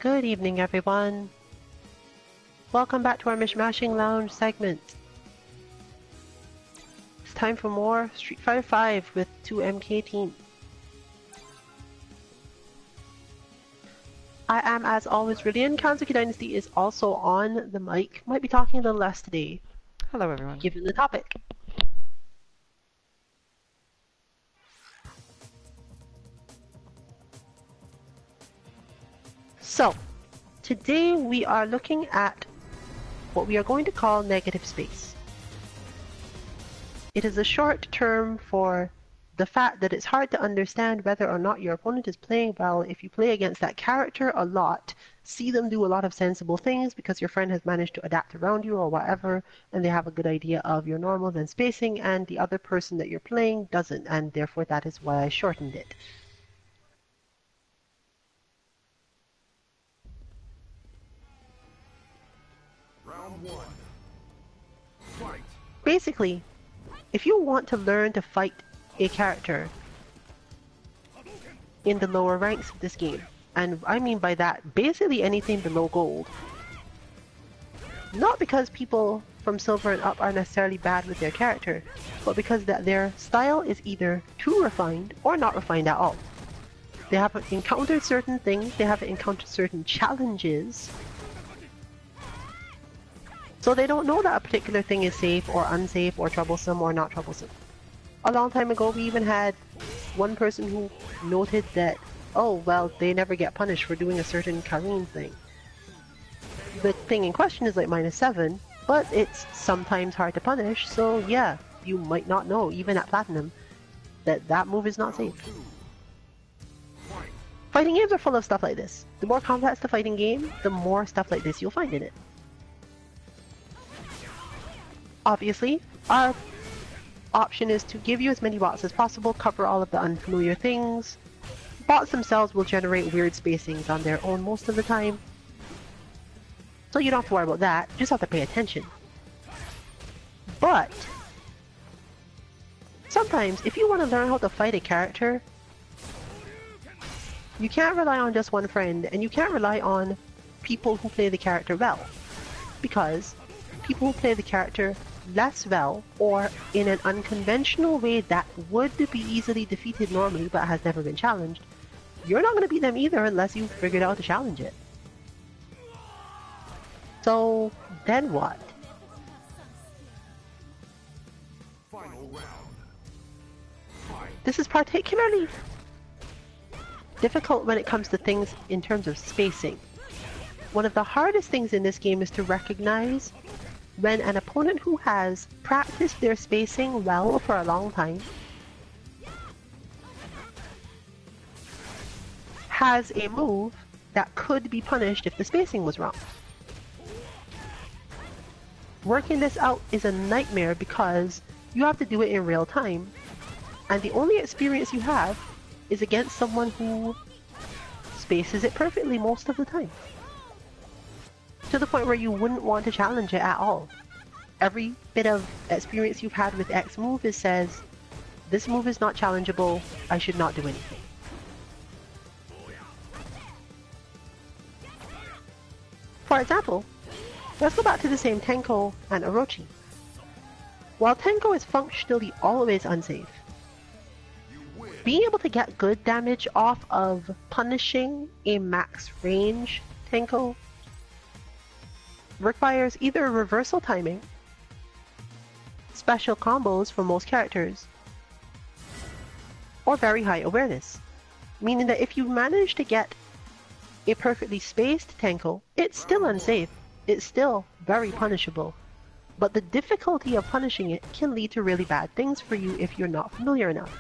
Good evening, everyone. Welcome back to our Mishmashing Lounge segment. It's time for more Street Fighter 5 with 2MK Team. I am, as always, Rillian. Kanzuki Dynasty is also on the mic. Might be talking a little less today. Hello, everyone. Given the topic. So, today we are looking at what we are going to call negative space. It is a short term for the fact that it's hard to understand whether or not your opponent is playing well if you play against that character a lot, see them do a lot of sensible things because your friend has managed to adapt around you or whatever, and they have a good idea of your normals and spacing, and the other person that you're playing doesn't, and therefore that is why I shortened it. Round one. Fight. Basically, if you want to learn to fight a character in the lower ranks of this game, and I mean by that basically anything below gold, not because people from silver and up are necessarily bad with their character, but because that their style is either too refined or not refined at all. They haven't encountered certain things, they haven't encountered certain challenges, so they don't know that a particular thing is safe or unsafe or troublesome or not troublesome. A long time ago, we even had one person who noted that, oh, well, they never get punished for doing a certain Kareen thing. The thing in question is like -7, but it's sometimes hard to punish, so yeah, you might not know, even at Platinum, that that move is not safe. Fighting games are full of stuff like this. The more complex the fighting game, the more stuff like this you'll find in it. Obviously, our option is to give you as many bots as possible, cover all of the unfamiliar things. Bots themselves will generate weird spacings on their own most of the time, so you don't have to worry about that, you just have to pay attention. But sometimes, if you want to learn how to fight a character, you can't rely on just one friend, and you can't rely on people who play the character well, because people who play the character less well, or in an unconventional way that would be easily defeated normally but has never been challenged, you're not going to beat them either unless you've figured out to challenge it. So, then what? Final round. Fight. This is particularly difficult when it comes to things in terms of spacing. One of the hardest things in this game is to recognize when an opponent who has practiced their spacing well for a long time has a move that could be punished if the spacing was wrong. Working this out is a nightmare because you have to do it in real time, and the only experience you have is against someone who spaces it perfectly most of the time, to the point where you wouldn't want to challenge it at all. Every bit of experience you've had with X move says, this move is not challengeable, I should not do anything. For example, let's go back to the same Tenko and Orochi. While Tenko is functionally always unsafe, being able to get good damage off of punishing a max range Tenko requires either reversal timing, special combos for most characters, or very high awareness. Meaning that if you manage to get a perfectly spaced Tenko, it's still unsafe, it's still very punishable, but the difficulty of punishing it can lead to really bad things for you if you're not familiar enough.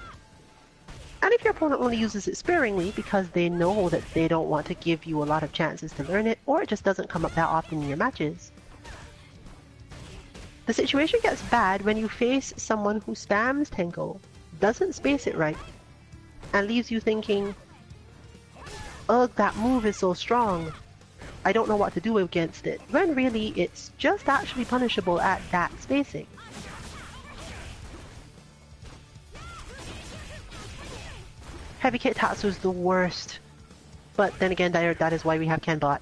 And if your opponent only uses it sparingly because they know that they don't want to give you a lot of chances to learn it, or it just doesn't come up that often in your matches, the situation gets bad when you face someone who spams Tenko, doesn't space it right, and leaves you thinking, ugh, that move is so strong, I don't know what to do against it, when really it's just actually punishable at that spacing. Heavy Kick Tatsu is the worst But then again, that is why we have Kenbot.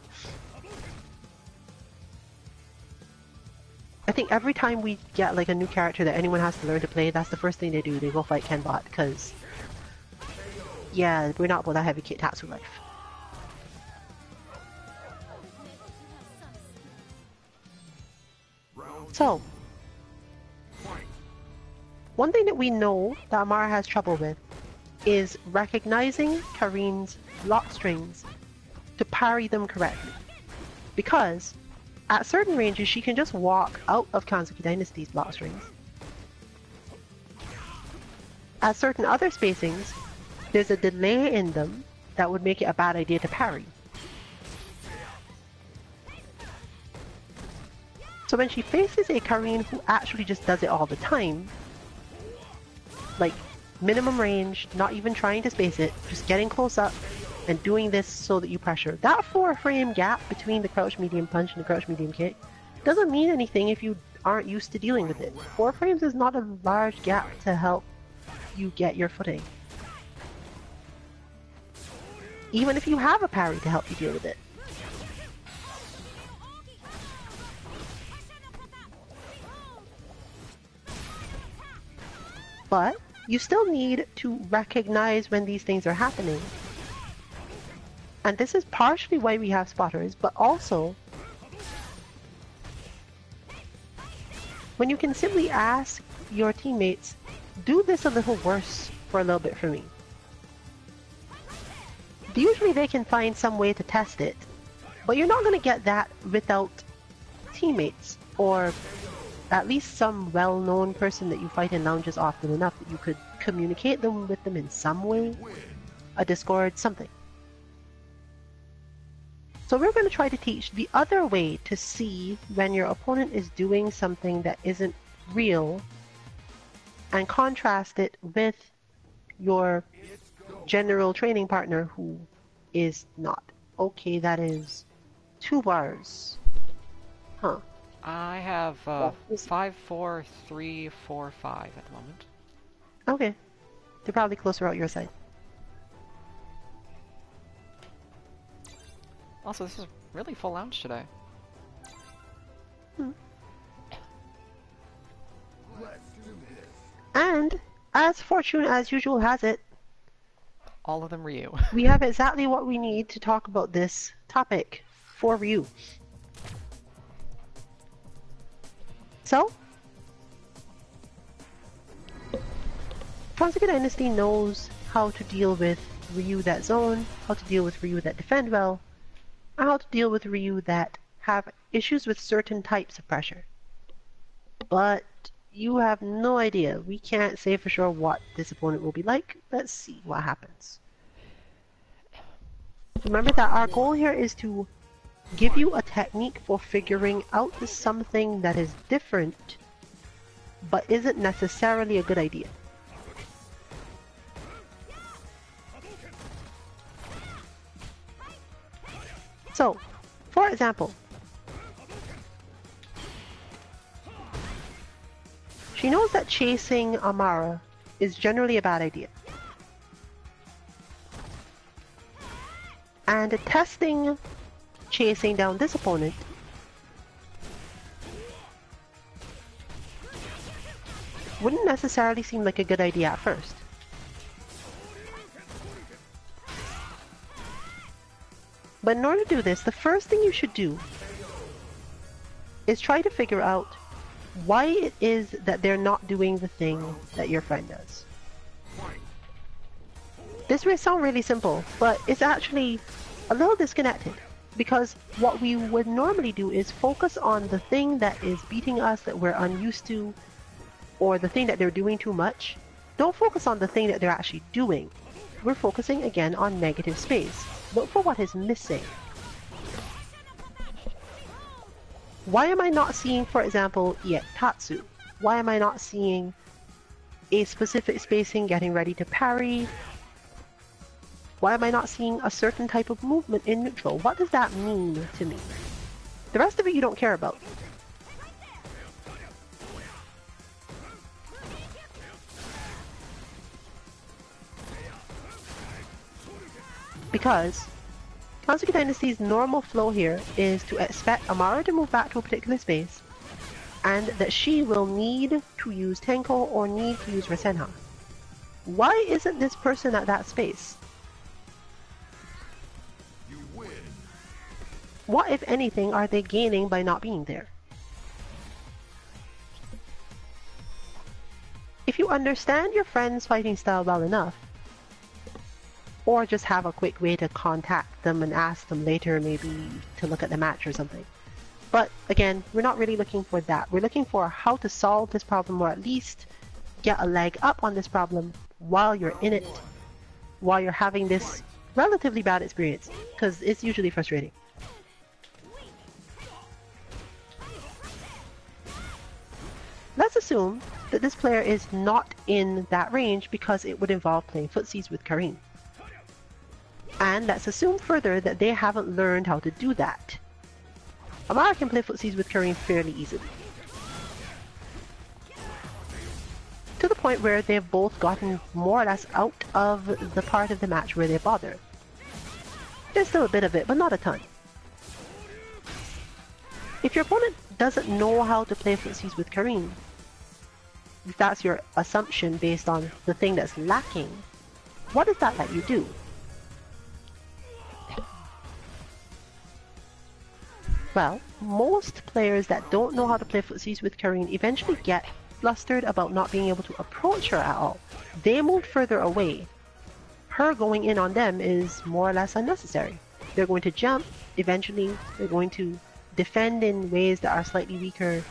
I think every time we get like a new character that anyone has to learn to play, that's the first thing they do. They go fight Kenbot, because yeah, we're not about that heavy Tatsu life. So, one thing that we know that Amara has trouble with is recognizing Karin's lock strings to parry them correctly. Because at certain ranges, she can just walk out of Kanzuki Dynasty's block strings. At certain other spacings, there's a delay in them that would make it a bad idea to parry. So when she faces a Karin who actually just does it all the time, like minimum range, not even trying to space it, just getting close up and doing this so that you pressure. That 4-frame gap between the crouch medium punch and the crouch medium kick doesn't mean anything if you aren't used to dealing with it. 4 frames is not a large gap to help you get your footing. Even if you have a parry to help you deal with it. But you still need to recognize when these things are happening. And this is partially why we have spotters, but also when you can simply ask your teammates, do this a little worse for a little bit for me. Usually they can find some way to test it, but you're not going to get that without teammates, or at least some well-known person that you fight in lounges often enough that you could communicate them with them in some way, a Discord, something. So we're going to try to teach the other way to see when your opponent is doing something that isn't real and contrast it with your general training partner who is not. Okay, that is 2 bars. Huh. I have 5, 4, 3, 4, 5 at the moment. Okay. They're probably closer out your side. Also, this is really full lounge today. And, as fortune as usual has it, All of them Ryu. we have exactly what we need to talk about this topic for Ryu. So, Kanzuki Dynasty knows how to deal with Ryu that zone, how to deal with Ryu that defend well, and how to deal with Ryu that have issues with certain types of pressure. But you have no idea. We can't say for sure what this opponent will be like. Let's see what happens. Remember that our goal here is to give you a technique for figuring out something that is different, but isn't necessarily a good idea. So, for example, she knows that chasing Amara is generally a bad idea. And testing chasing down this opponent wouldn't necessarily seem like a good idea at first. But in order to do this, the first thing you should do is try to figure out why it is that they're not doing the thing that your friend does. This may sound really simple, but it's actually a little disconnected, because what we would normally do is focus on the thing that is beating us that we're unused to, or the thing that they're doing too much. Don't focus on the thing that they're actually doing. We're focusing again on negative space. Look for what is missing. Why am I not seeing, for example, Tatsu? Why am I not seeing a specific spacing getting ready to parry? Why am I not seeing a certain type of movement in neutral? What does that mean to me? The rest of it you don't care about. Because Kansuki Dynasty's normal flow here is to expect Amara to move back to a particular space, and that she will need to use Tenko or need to use Rasenha. Why isn't this person at that space? You win. What, if anything, are they gaining by not being there? If you understand your friend's fighting style well enough, or just have a quick way to contact them and ask them later maybe to look at the match or something. But again, we're not really looking for that. We're looking for how to solve this problem, or at least get a leg up on this problem while you're in it, while you're having this relatively bad experience, because it's usually frustrating. Let's assume that this player is not in that range because it would involve playing footsies with Karin. And let's assume further that they haven't learned how to do that. Amara can play footsies with Karin fairly easily. To the point where they've both gotten more or less out of the part of the match where they bother. There's still a bit of it, but not a ton. If your opponent doesn't know how to play footsies with Karin, if that's your assumption based on the thing that's lacking, what does that let you do? Well, most players that don't know how to play footsies with Karin eventually get flustered about not being able to approach her at all. They move further away. Her going in on them is more or less unnecessary. They're going to jump, eventually they're going to defend in ways that are slightly weaker.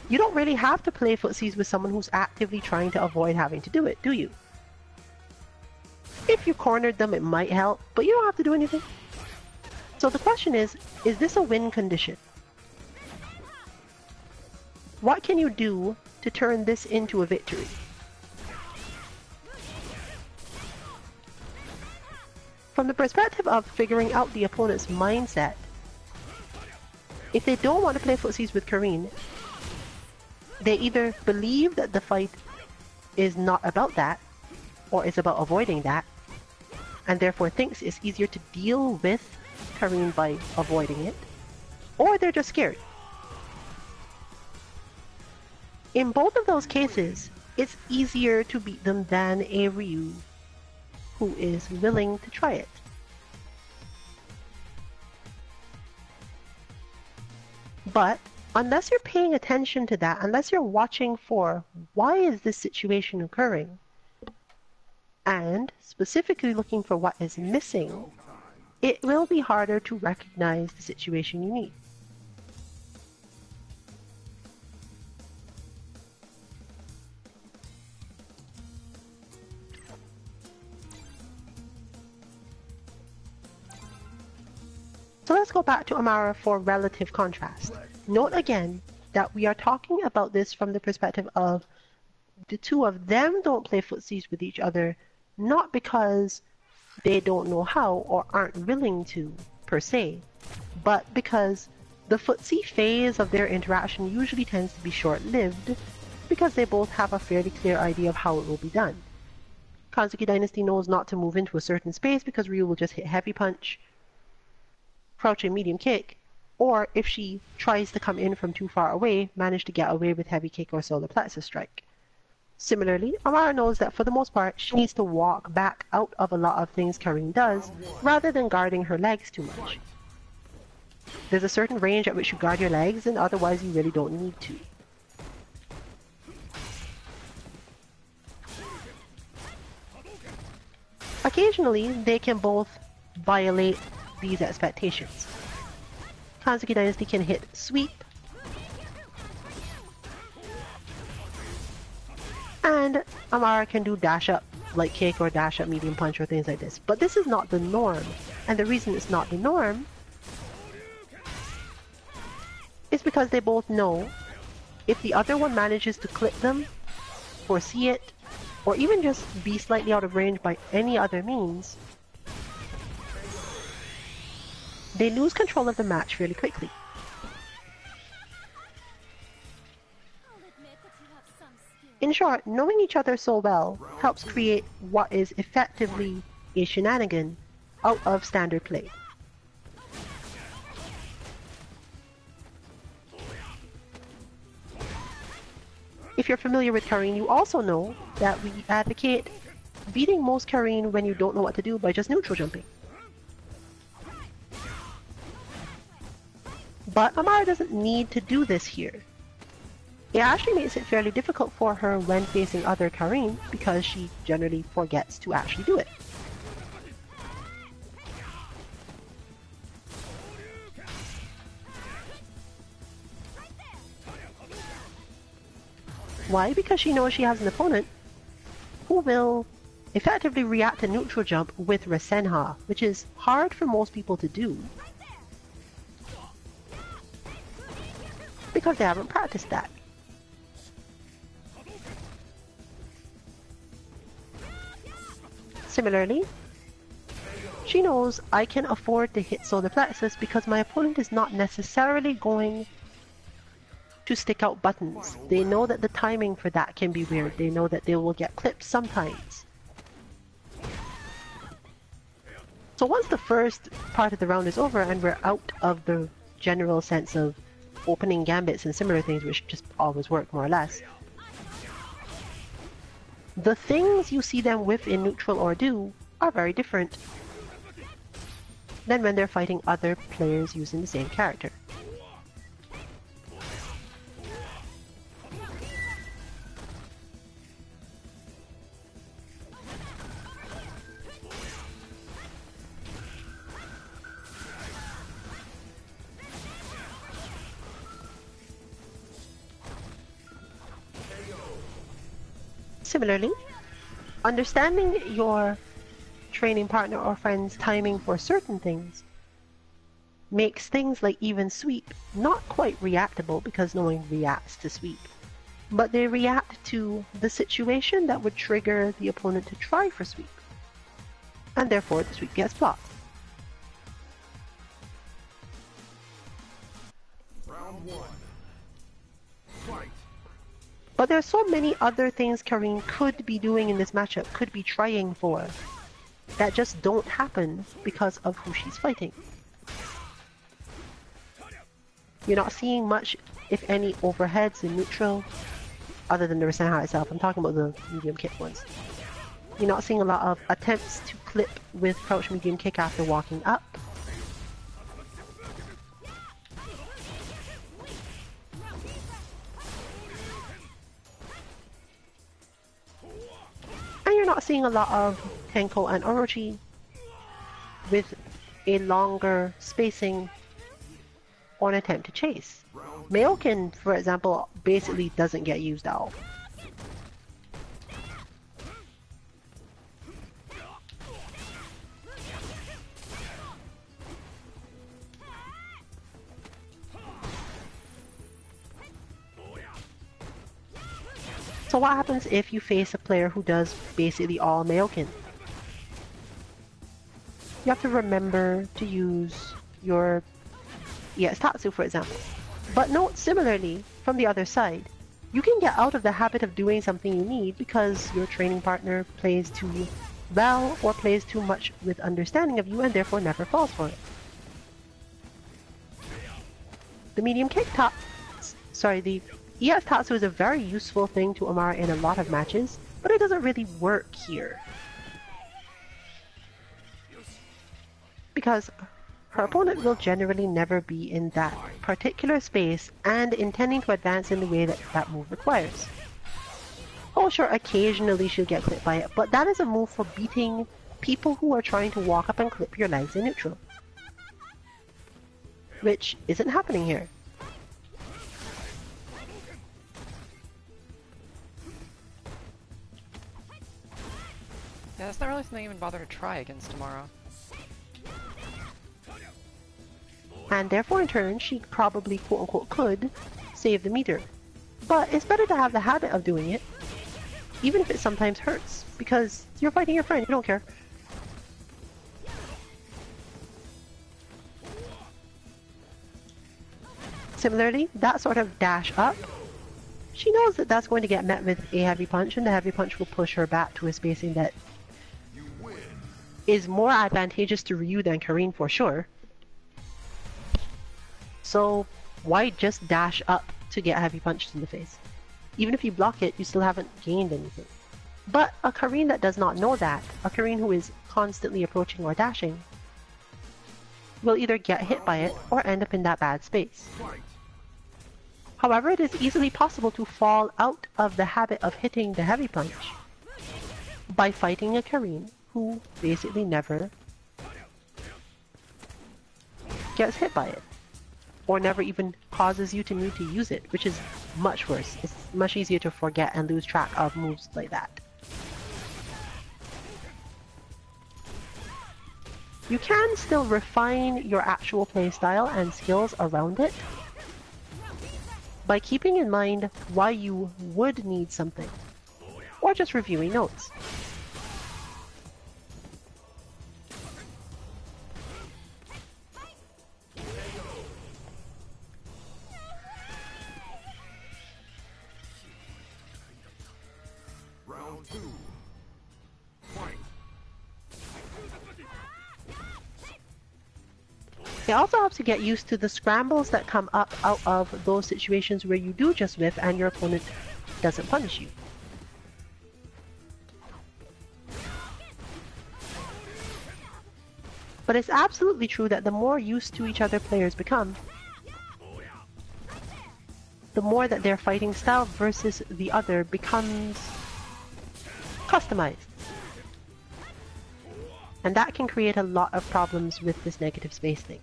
You don't really have to play footsies with someone who's actively trying to avoid having to do it, do you? If you cornered them, it might help, but you don't have to do anything. So the question is this a win condition? What can you do to turn this into a victory? From the perspective of figuring out the opponent's mindset, if they don't want to play footsies with Karin, they either believe that the fight is not about that, or is about avoiding that, and therefore thinks it's easier to deal with Karin by avoiding it, or they're just scared. In both of those cases, it's easier to beat them than a Ryu who is willing to try it. But unless you're paying attention to that, unless you're watching for why is this situation occurring, and specifically looking for what is missing, it will be harder to recognize the situation you need. So let's go back to Amara for relative contrast. Note again that we are talking about this from the perspective of the two of them don't play footsies with each other, not because they don't know how or aren't willing to, per se, but because the footsie phase of their interaction usually tends to be short-lived because they both have a fairly clear idea of how it will be done. Kansuki Dynasty knows not to move into a certain space because Ryu will just hit heavy punch, crouching medium kick, or if she tries to come in from too far away, manage to get away with heavy kick or solar plexus strike. Similarly, Amara knows that for the most part, she needs to walk back out of a lot of things Karin does, rather than guarding her legs too much. There's a certain range at which you guard your legs, and otherwise you really don't need to. Occasionally, they can both violate these expectations. Kansuki Dynasty can hit sweep, and Amara can do dash up light kick or dash up medium punch or things like this. But this is not the norm, and the reason it's not the norm is because they both know if the other one manages to clip them, foresee it, or even just be slightly out of range by any other means, they lose control of the match fairly quickly. In short, knowing each other so well helps create what is effectively a shenanigan out of standard play. If you're familiar with Karine, you also know that we advocate beating most Karine when you don't know what to do by just neutral jumping. But Amara doesn't need to do this here. It actually makes it fairly difficult for her when facing other Karine because she generally forgets to actually do it. Why? Because she knows she has an opponent who will effectively react to neutral jump with Rasenha, which is hard for most people to do because they haven't practiced that. Similarly, she knows I can afford to hit solar plexus because my opponent is not necessarily going to stick out buttons. They know that the timing for that can be weird. They know that they will get clipped sometimes. So once the first part of the round is over and we're out of the general sense of opening gambits and similar things, which just always work more or less, the things you see them whiff in neutral or do are very different than when they're fighting other players using the same character. Similarly, understanding your training partner or friend's timing for certain things makes things like even sweep not quite reactable because no one reacts to sweep, but they react to the situation that would trigger the opponent to try for sweep, and therefore the sweep gets blocked. Round one. Fight. But there are so many other things Karine could be doing in this matchup, could be trying for, that just don't happen because of who she's fighting. You're not seeing much, if any, overheads in neutral, other than the Rasenha itself. I'm talking about the medium kick ones. You're not seeing a lot of attempts to clip with crouch medium kick after walking up. And you're not seeing a lot of Tenko and Orochi with a longer spacing or an attempt to chase. Maoken, for example, basically doesn't get used at all. So what happens if you face a player who does basically all Maoken? You have to remember to use your EX Tatsu, for example. But note similarly, from the other side, you can get out of the habit of doing something you need because your training partner plays too well or plays too much with understanding of you and therefore never falls for it. The medium kick the EX Tatsu is a very useful thing to Amara in a lot of matches, but it doesn't really work here. Because her opponent will generally never be in that particular space and intending to advance in the way that that move requires. Oh sure, occasionally she'll get clipped by it, but that is a move for beating people who are trying to walk up and clip your legs in neutral. Which isn't happening here. Yeah, that's not really something I even bother to try against tomorrow. And therefore in turn, she probably quote-unquote could save the meter. But it's better to have the habit of doing it, even if it sometimes hurts, because you're fighting your friend, you don't care. Similarly, that sort of dash up, she knows that that's going to get met with a heavy punch, and the heavy punch will push her back to a spacing that is more advantageous to Ryu than Karin for sure. So why just dash up to get heavy punched in the face? Even if you block it, you still haven't gained anything. But a Karin that does not know that, a Karin who is constantly approaching or dashing, will either get hit by it or end up in that bad space. However, it is easily possible to fall out of the habit of hitting the heavy punch by fighting a Karin who basically never gets hit by it, or never even causes you to need to use it, which is much worse. It's much easier to forget and lose track of moves like that. You can still refine your actual playstyle and skills around it by keeping in mind why you would need something, or just reviewing notes. Round 2. Fight. It also helps you get used to the scrambles that come up out of those situations where you do just whiff and your opponent doesn't punish you. But it's absolutely true that the more used to each other players become, the more that their fighting style versus the other becomes customized. And that can create a lot of problems with this negative space thing.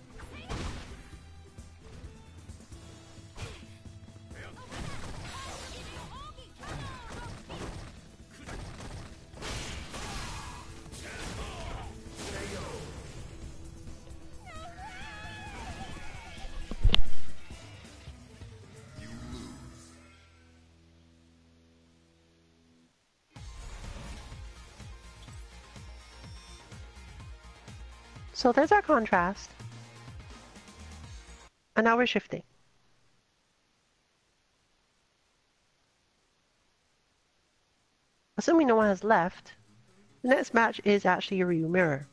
So there's our contrast. And now we're shifting. Assuming no one has left, the next match is actually a Ryu Mirror.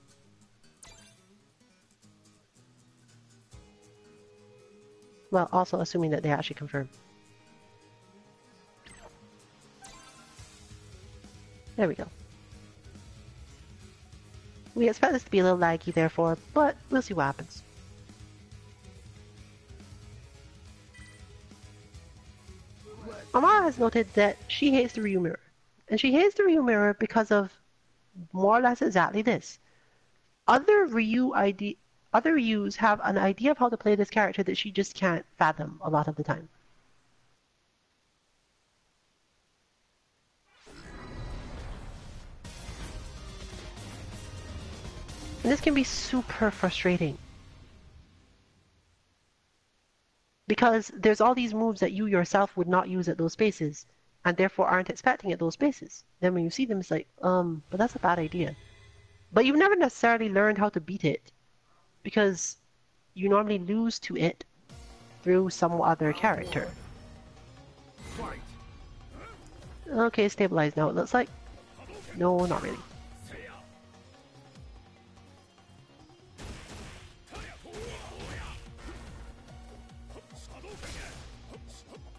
Well, also assuming that they actually confirm. There we go. We expect this to be a little laggy, therefore, but we'll see what happens. Amara has noted that she hates the Ryu Mirror. And she hates the Ryu Mirror because of more or less exactly this. Other Ryus have an idea of how to play this character that she just can't fathom a lot of the time. And this can be super frustrating. Because there's all these moves that you yourself would not use at those spaces, and therefore aren't expecting at those spaces. Then when you see them, it's like, but that's a bad idea. But you've never necessarily learned how to beat it, because you normally lose to it through some other character. Okay, stabilized now, it looks like. No, not really.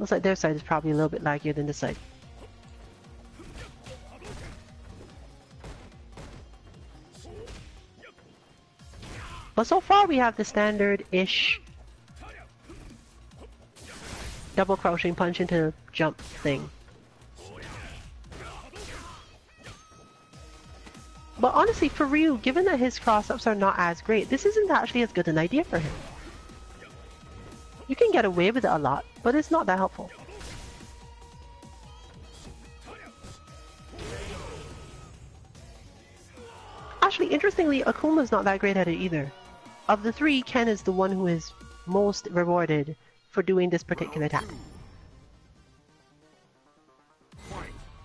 Looks like their side is probably a little bit laggier than this side. But so far we have the standard-ish double crouching punch into jump thing. But honestly, for Ryu, given that his cross-ups are not as great, this isn't actually as good an idea for him. You can get away with it a lot, but it's not that helpful. Actually, interestingly, Akuma's not that great at it either. Of the three, Ken is the one who is most rewarded for doing this particular attack.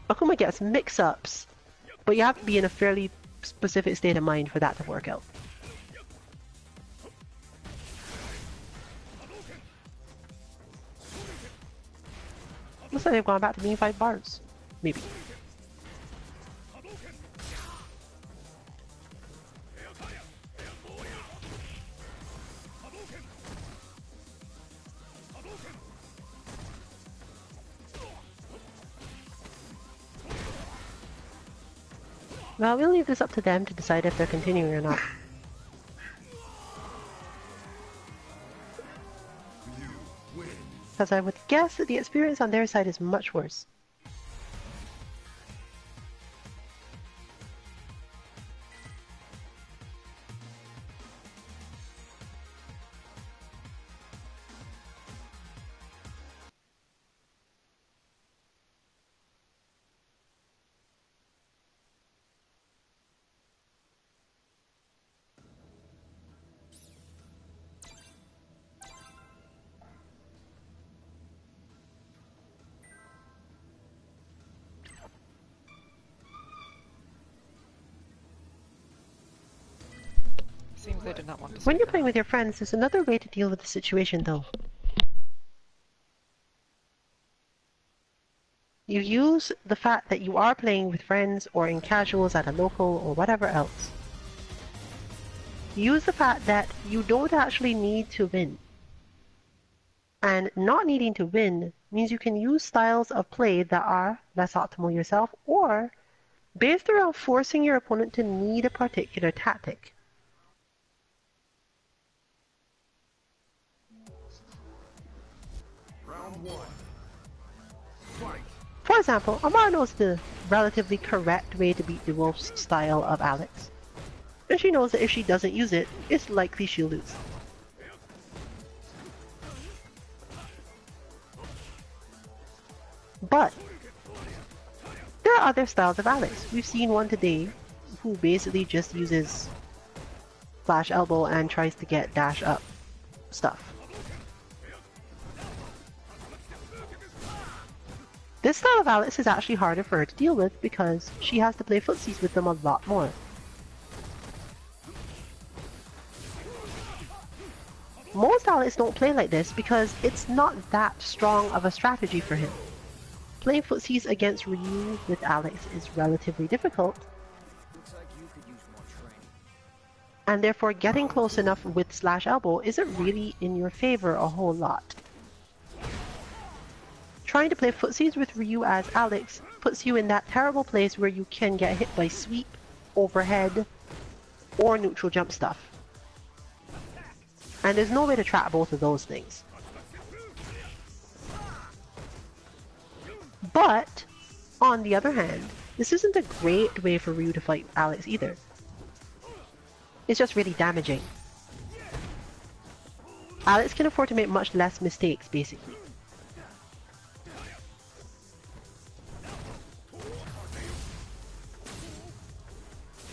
Akuma gets mix-ups, but you have to be in a fairly specific state of mind for that to work out. Looks like they've gone back to being 5 bars. Maybe. Well, we'll leave this up to them to decide if they're continuing or not. Because I would guess that the experience on their side is much worse. Seems they did not want to When say you're that. playing with your friends, there's another way to deal with the situation, though. You use the fact that you are playing with friends or in casuals at a local or whatever else. Use the fact that you don't actually need to win. And not needing to win means you can use styles of play that are less optimal yourself or based around forcing your opponent to need a particular tactic. Round 1. Fight. For example, Amara knows the relatively correct way to beat the Wolf's style of Alex. And she knows that if she doesn't use it, it's likely she'll lose. But there are other styles of Alex. We've seen one today who basically just uses flash elbow and tries to get dash up stuff. This style of Alex is actually harder for her to deal with because she has to play footsies with them a lot more. Most Alex don't play like this because it's not that strong of a strategy for him. Playing footsies against Ryu with Alex is relatively difficult, and therefore getting close enough with slash elbow isn't really in your favor a whole lot. Trying to play footsies with Ryu as Alex puts you in that terrible place where you can get hit by sweep, overhead, or neutral jump stuff. And there's no way to trap both of those things. But, on the other hand, this isn't a great way for Ryu to fight Alex either. It's just really damaging. Alex can afford to make much less mistakes, basically.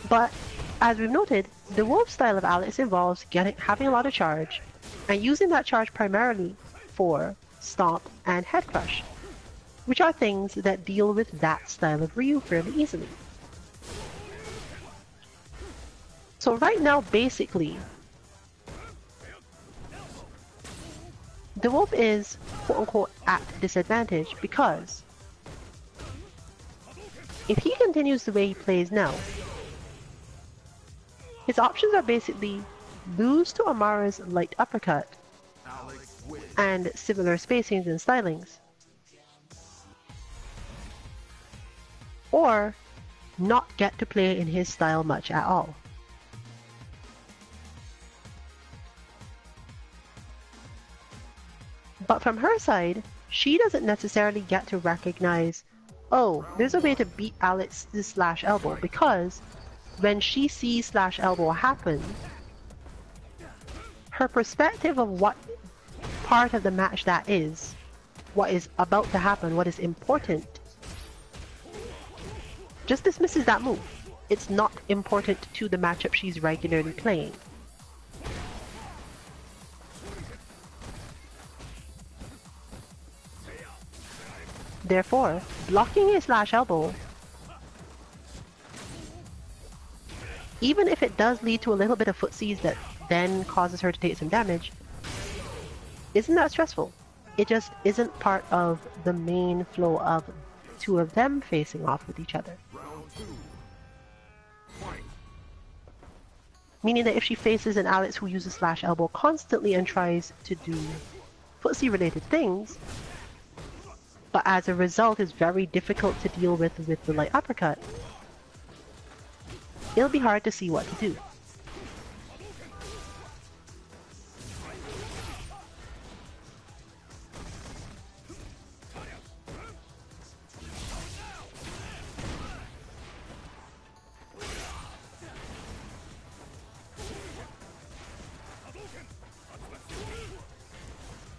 But, as we've noted, the Wolf style of Alex involves having a lot of charge, and using that charge primarily for Stomp and Head Crush, which are things that deal with that style of Ryu fairly easily. So right now, basically, the Wolf is, quote-unquote, at disadvantage because if he continues the way he plays now, his options are basically lose to Amara's light uppercut and similar spacings and stylings, or not get to play in his style much at all. But from her side, she doesn't necessarily get to recognize, oh, there's a way to beat Alex's slash elbow, because when she sees slash elbow happen, her perspective of what part of the match that is, what is about to happen, what is important, just dismisses that move. It's not important to the matchup she's regularly playing. Therefore, blocking a slash elbow, even if it does lead to a little bit of footsies that then causes her to take some damage, isn't that stressful. It just isn't part of the main flow of two of them facing off with each other. Meaning that if she faces an Alex who uses slash elbow constantly and tries to do footsie related things, but as a result is very difficult to deal with the light uppercut, it'll be hard to see what to do.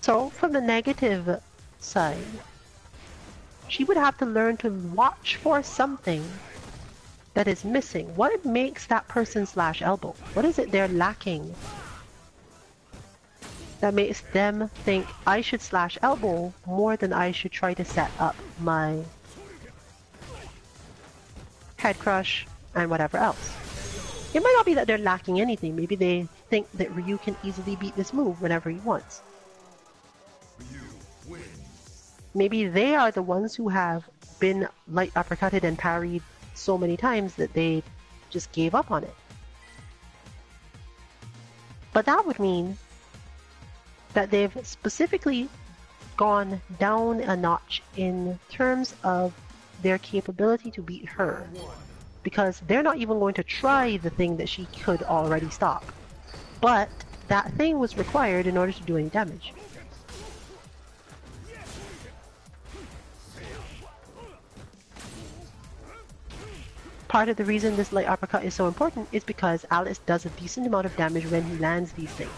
So, from the negative side, she would have to learn to watch for something that is missing. What makes that person slash elbow? What is it they're lacking that makes them think I should slash elbow more than I should try to set up my head crush and whatever else? It might not be that they're lacking anything. Maybe they think that Ryu can easily beat this move whenever he wants. Maybe they are the ones who have been light uppercutted and parried so many times that they just gave up on it. But that would mean that they've specifically gone down a notch in terms of their capability to beat her, because they're not even going to try the thing that she could already stop. But that thing was required in order to do any damage. Part of the reason this light uppercut is so important is because Alex does a decent amount of damage when he lands these things.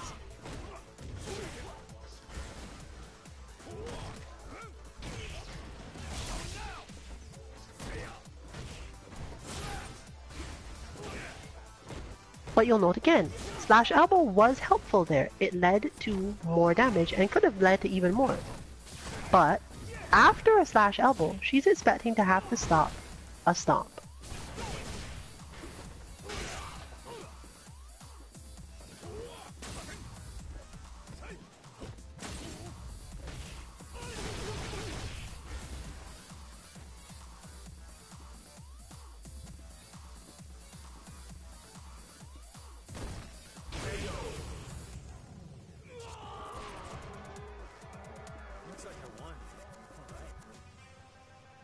But you'll note again, slash elbow was helpful there. It led to more damage and could have led to even more. But after a slash elbow, she's expecting to have to stop a stomp.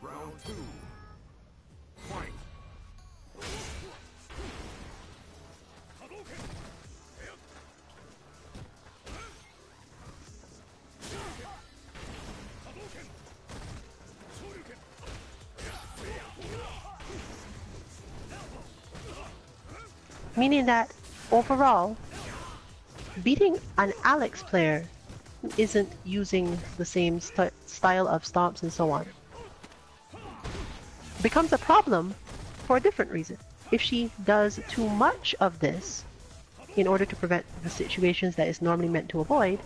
Round 2. Fight. Meaning that, overall, beating an Alex player who isn't using the same style of stomps and so on becomes a problem for a different reason. If she does too much of this in order to prevent the situations that it's normally meant to avoid,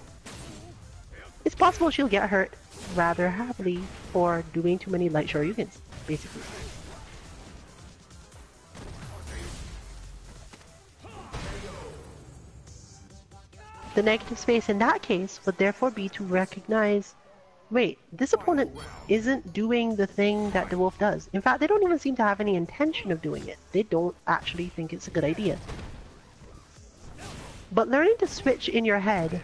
it's possible she'll get hurt rather heavily for doing too many light shoryukens, basically. The negative space in that case would therefore be to recognize, wait, this opponent isn't doing the thing that the wolf does. In fact, they don't even seem to have any intention of doing it. They don't actually think it's a good idea. But learning to switch in your head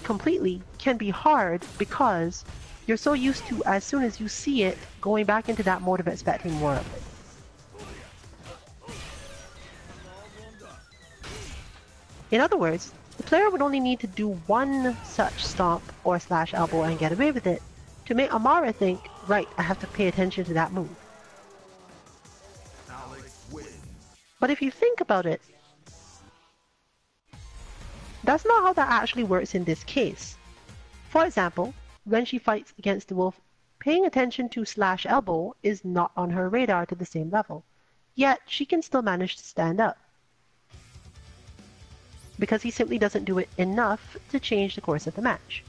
completely can be hard because you're so used to, as soon as you see it, going back into that mode of expecting more of it. In other words, the player would only need to do one such stomp or slash elbow and get away with it to make Amara think, right, I have to pay attention to that move. But if you think about it, that's not how that actually works in this case. For example, when she fights against the wolf, paying attention to slash elbow is not on her radar to the same level. Yet, she can still manage to stand up, because he simply doesn't do it enough to change the course of the match.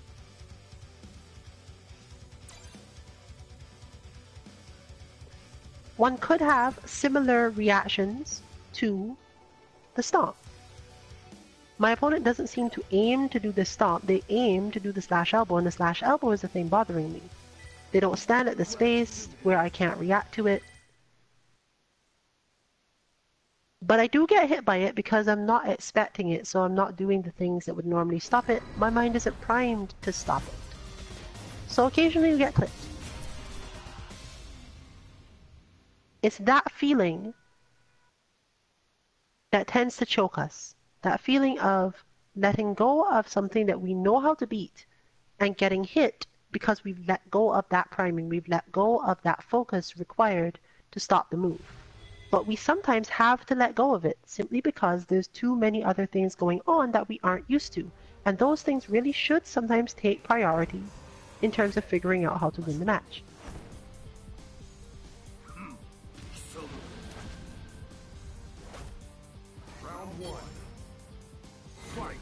One could have similar reactions to the stomp. My opponent doesn't seem to aim to do the stomp, they aim to do the slash elbow, and the slash elbow is the thing bothering me. They don't stand at the space where I can't react to it. But I do get hit by it because I'm not expecting it, so I'm not doing the things that would normally stop it. My mind isn't primed to stop it. So occasionally you get clipped. It's that feeling that tends to choke us. That feeling of letting go of something that we know how to beat and getting hit because we've let go of that priming, we've let go of that focus required to stop the move. But we sometimes have to let go of it simply because there's too many other things going on that we aren't used to. And those things really should sometimes take priority in terms of figuring out how to win the match. Round one. Fight.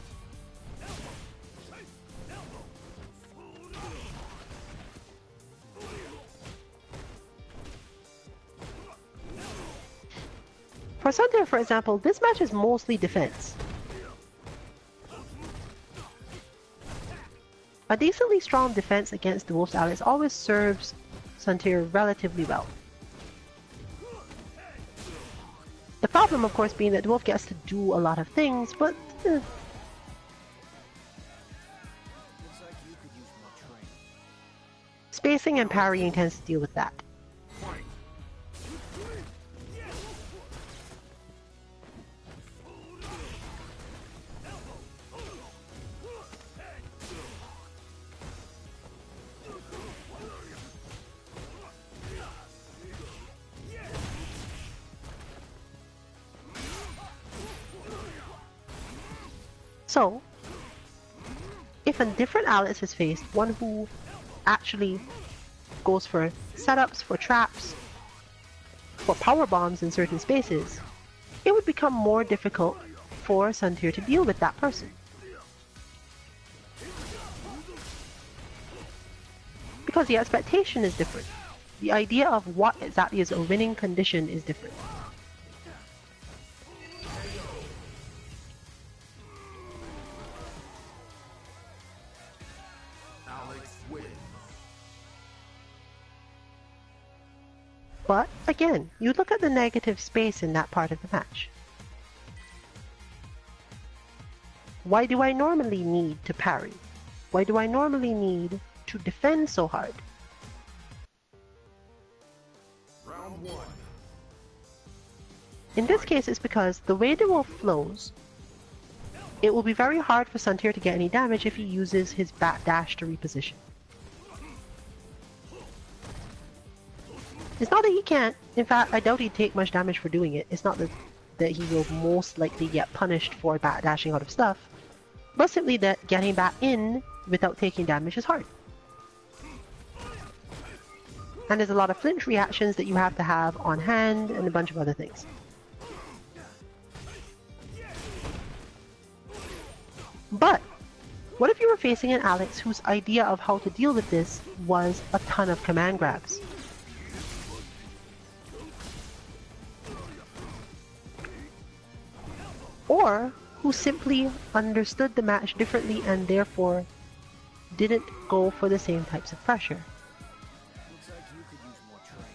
For Sunday, for example, this match is mostly defense. A decently strong defense against the Wolf's Alex always serves Suntir relatively well. The problem, of course, being that the Wolf gets to do a lot of things, but spacing and parrying tends to deal with that. So, if a different Alex is faced, one who actually goes for setups, for traps, for power bombs in certain spaces, it would become more difficult for Suntir to deal with that person. Because the expectation is different. The idea of what exactly is a winning condition is different. But, again, you look at the negative space in that part of the match. Why do I normally need to parry? Why do I normally need to defend so hard? Round one. In this case, it's because the way the Wolf flows, it will be very hard for Suntir to get any damage if he uses his back dash to reposition. It's not that he can't. In fact, I doubt he'd take much damage for doing it. It's not that he will most likely get punished for back dashing out of stuff, but simply that getting back in without taking damage is hard. And there's a lot of flinch reactions that you have to have on hand and a bunch of other things. But what if you were facing an Alex whose idea of how to deal with this was a ton of command grabs? Or who simply understood the match differently and therefore didn't go for the same types of pressure. Looks like you could use more training.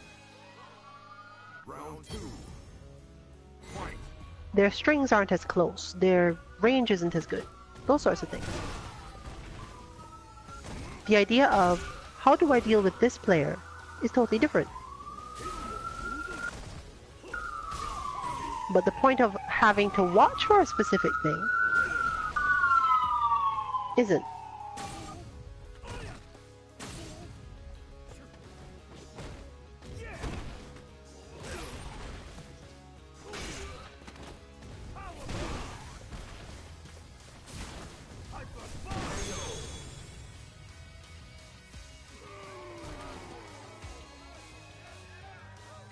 Round two. Fight. Their strings aren't as close, their range isn't as good, those sorts of things. The idea of how do I deal with this player is totally different. But the point of having to watch for a specific thing isn't.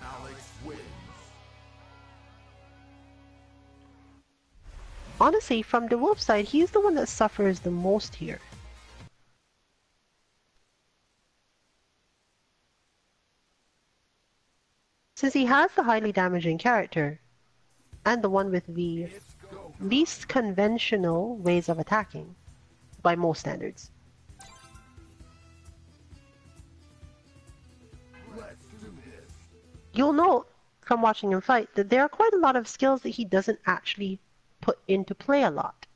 Alex wins. Honestly, from the Wolf side, he's the one that suffers the most here. Since he has the highly damaging character, and the one with the least conventional ways of attacking, by most standards. Let's do this. You'll note, from watching him fight, that there are quite a lot of skills that he doesn't actually put into play a lot.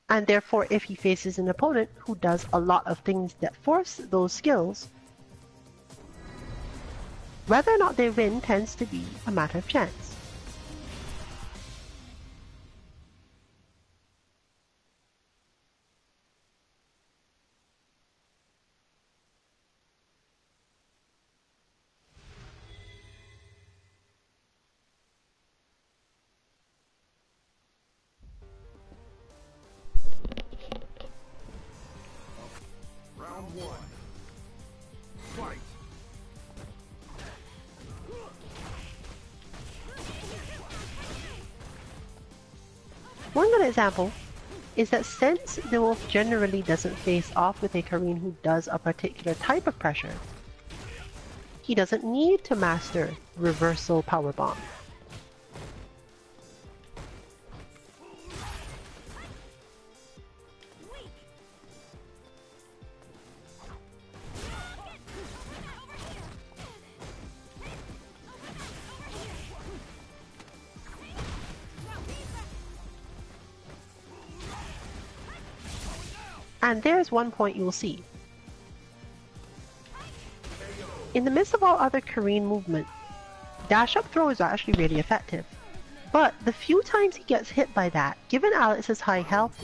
And therefore, if he faces an opponent who does a lot of things that force those skills, whether or not they win tends to be a matter of chance. one. Fight. One good example is that since the wolf generally doesn't face off with a Korean who does a particular type of pressure, he doesn't need to master reversal powerbomb. And there's one point you will see. In the midst of all other Korean movement, dash-up throw is actually really effective. But the few times he gets hit by that, given Alex's high health,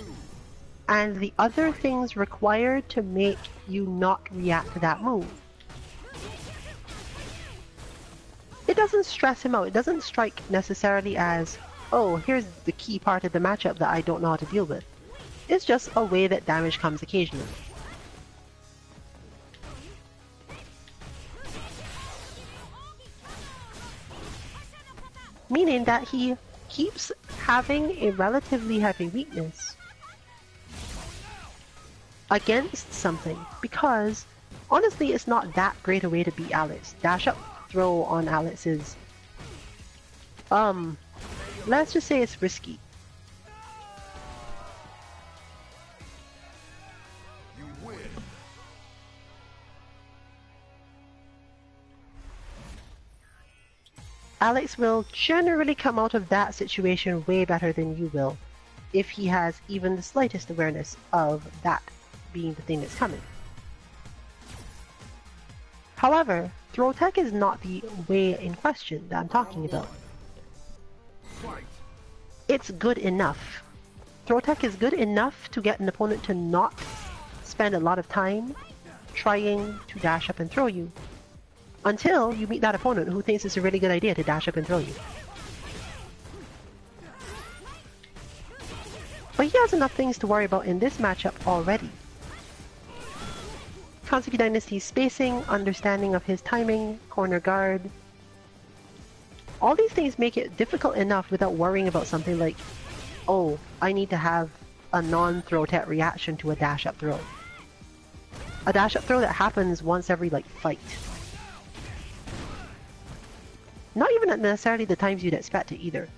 and the other things required to make you not react to that move, it doesn't stress him out. It doesn't strike necessarily as, oh, here's the key part of the matchup that I don't know how to deal with. It's just a way that damage comes occasionally. Meaning that he keeps having a relatively heavy weakness against something, because honestly it's not that great a way to beat Alex. Dash up throw on Alex is, let's just say it's risky. Alex will generally come out of that situation way better than you will, if he has even the slightest awareness of that being the thing that's coming. However, throw tech is not the way in question that I'm talking about. It's good enough. Throw tech is good enough to get an opponent to not spend a lot of time trying to dash up and throw you, until you meet that opponent who thinks it's a really good idea to dash up and throw you. But he has enough things to worry about in this matchup already. Kansuki Dynasty's spacing, understanding of his timing, corner guard. All these things make it difficult enough without worrying about something like, oh, I need to have a non-throw tech reaction to a dash-up throw. A dash-up throw that happens once every, like, fight. Not even at necessarily the times you'd expect it either.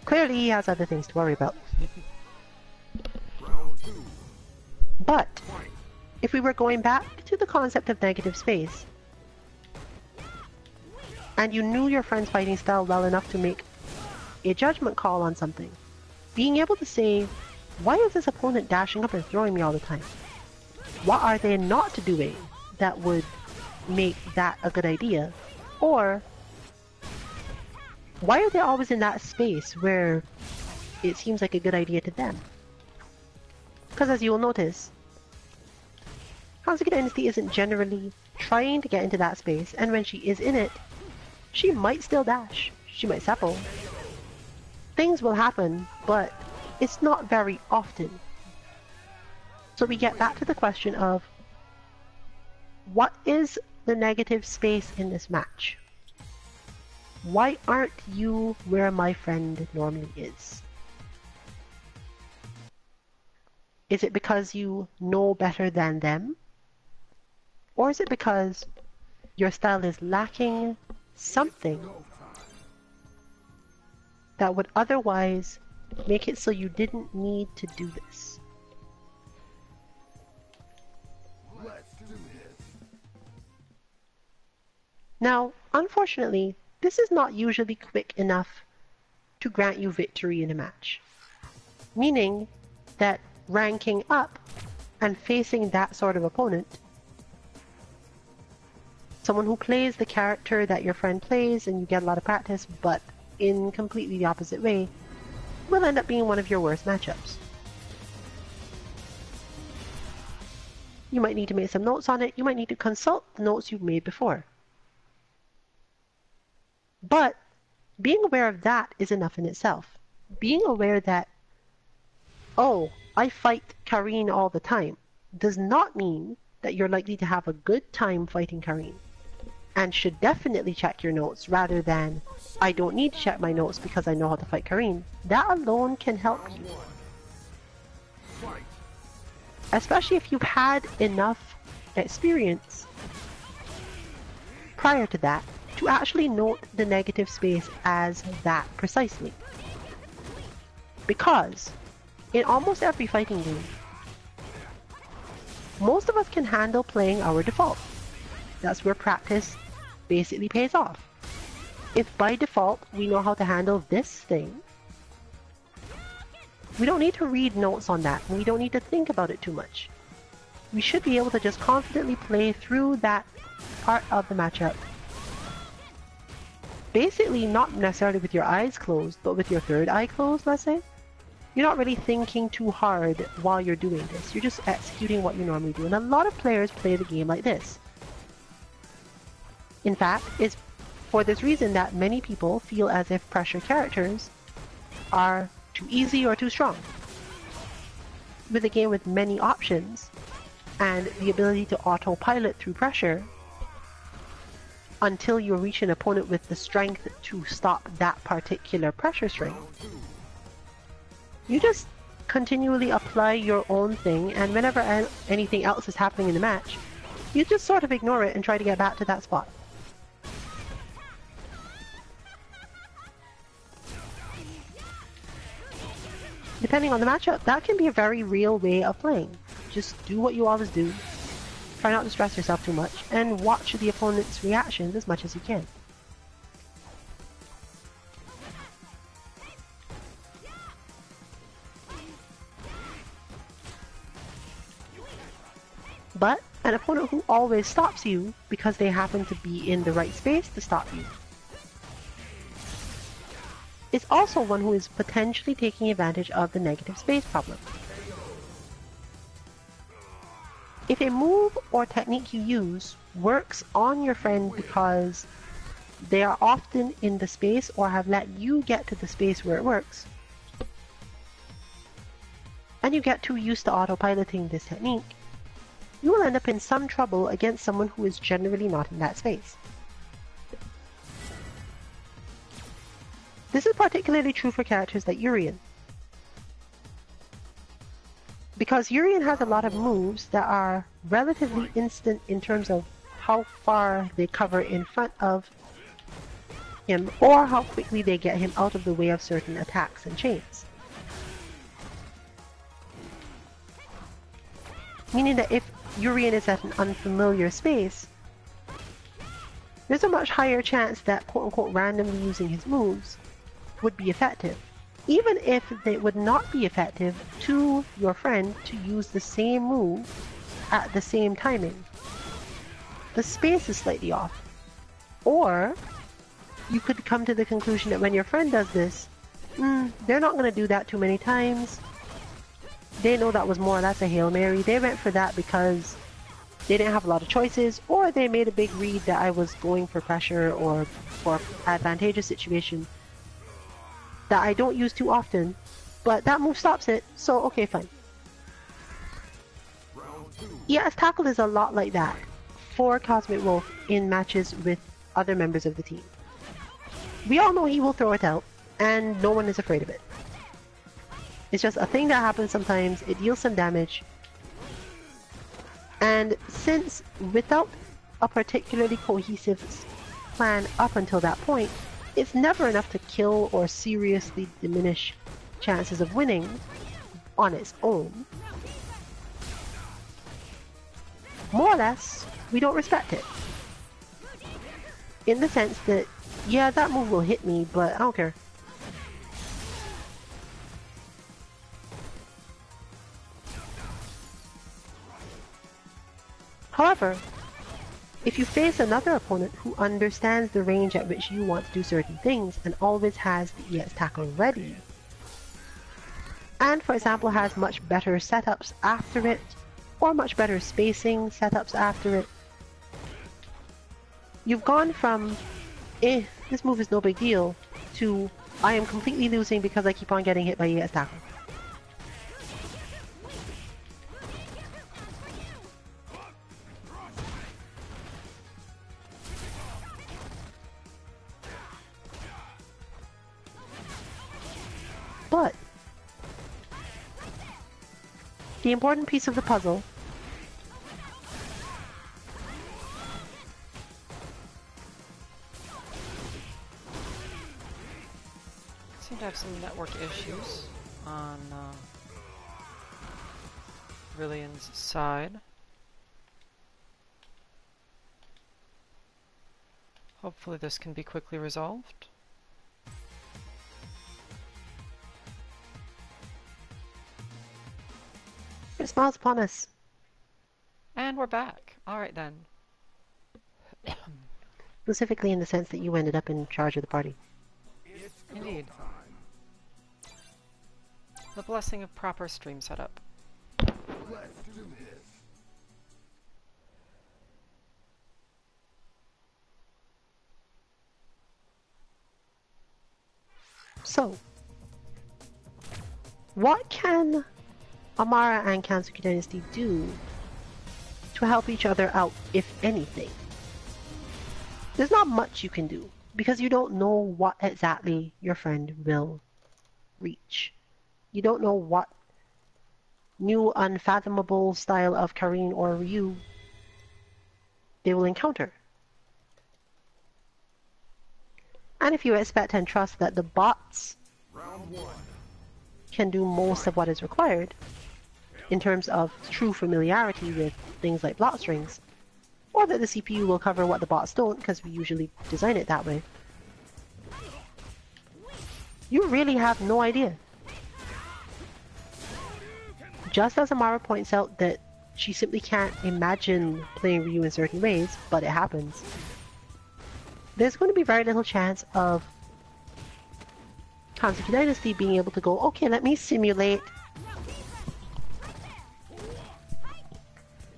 Clearly he has other things to worry about. But, if we were going back to the concept of negative space, and you knew your friend's fighting style well enough to make a judgment call on something, being able to say, why is this opponent dashing up and throwing me all the time? What are they not doing that would make that a good idea? Or, why are they always in that space where it seems like a good idea to them? Because as you will notice, Kansuki Dynasty isn't generally trying to get into that space, and when she is in it, she might still dash, she might sepple. Things will happen, but it's not very often. So we get back to the question of, what is the negative space in this match? Why aren't you where my friend normally is? Is it because you know better than them? Or is it because your style is lacking something that would otherwise make it so you didn't need to do this? Now, unfortunately, this is not usually quick enough to grant you victory in a match. Meaning that ranking up and facing that sort of opponent, someone who plays the character that your friend plays and you get a lot of practice, but in completely the opposite way, will end up being one of your worst matchups. You might need to make some notes on it. You might need to consult the notes you've made before. But being aware of that is enough in itself. Being aware that, oh, I fight Kareen all the time, does not mean that you're likely to have a good time fighting Kareen, and should definitely check your notes rather than, I don't need to check my notes because I know how to fight Kareen. That alone can help you. Especially if you've had enough experience prior to that to actually note the negative space as that precisely. Because in almost every fighting game, most of us can handle playing our default. That's where practice basically pays off. If by default we know how to handle this thing, we don't need to read notes on that, and we don't need to think about it too much. We should be able to just confidently play through that part of the matchup. Basically, not necessarily with your eyes closed, but with your third eye closed, let's say. You're not really thinking too hard while you're doing this. You're just executing what you normally do. And a lot of players play the game like this. In fact, it's for this reason that many people feel as if pressure characters are too easy or too strong. With a game with many options and the ability to autopilot through pressure until you reach an opponent with the strength to stop that particular pressure string, you just continually apply your own thing, and whenever anything else is happening in the match, you just sort of ignore it and try to get back to that spot. Depending on the matchup, that can be a very real way of playing. Just do what you always do, try not to stress yourself too much, and watch the opponent's reactions as much as you can. But an opponent who always stops you because they happen to be in the right space to stop you is also one who is potentially taking advantage of the negative space problem. If a move or technique you use works on your friend because they are often in the space or have let you get to the space where it works, and you get too used to autopiloting this technique, you will end up in some trouble against someone who is generally not in that space. This is particularly true for characters like Urien, because Urien has a lot of moves that are relatively instant in terms of how far they cover in front of him or how quickly they get him out of the way of certain attacks and chains. Meaning that if Urien is at an unfamiliar space, there's a much higher chance that quote-unquote randomly using his moves would be effective, even if they would not be effective to your friend to use the same move at the same timing. The space is slightly off. Or you could come to the conclusion that when your friend does this, they're not going to do that too many times. They know that was more or less a Hail Mary. They went for that because they didn't have a lot of choices, or they made a big read that I was going for pressure or for advantageous situation that I don't use too often, but that move stops it, so okay, fine. ES Tackle is a lot like that for Cosmic Wolf in matches with other members of the team. We all know he will throw it out, and no one is afraid of it. It's just a thing that happens sometimes, it deals some damage, and since without a particularly cohesive plan up until that point, it's never enough to kill or seriously diminish chances of winning on its own. More or less, we don't respect it. In the sense that, yeah, that move will hit me, but I don't care. However, if you face another opponent who understands the range at which you want to do certain things and always has the EX Tackle ready, and for example has much better setups after it, or much better spacing setups after it, you've gone from this move is no big deal, to I am completely losing because I keep on getting hit by EX tackle. But the important piece of the puzzle seem to have some network issues on Brilliant's side. Hopefully this can be quickly resolved. It smiles upon us. And we're back. Alright then. Specifically in the sense that you ended up in charge of the party. Indeed. The blessing of proper stream setup. Let's do this. So, what can Amara and Kansuki Dynasty do to help each other out, if anything? There's not much you can do, because you don't know what exactly your friend will reach. You don't know what new unfathomable style of Karin or Ryu they will encounter. And if you expect and trust that the bots Round one. can do most of what is required, in terms of true familiarity with things like block strings, or that the CPU will cover what the bots don't, because we usually design it that way, you really have no idea. Just as Amara points out that she simply can't imagine playing Ryu in certain ways, but it happens, there's going to be very little chance of Kansuki Dynasty being able to go, okay, let me simulate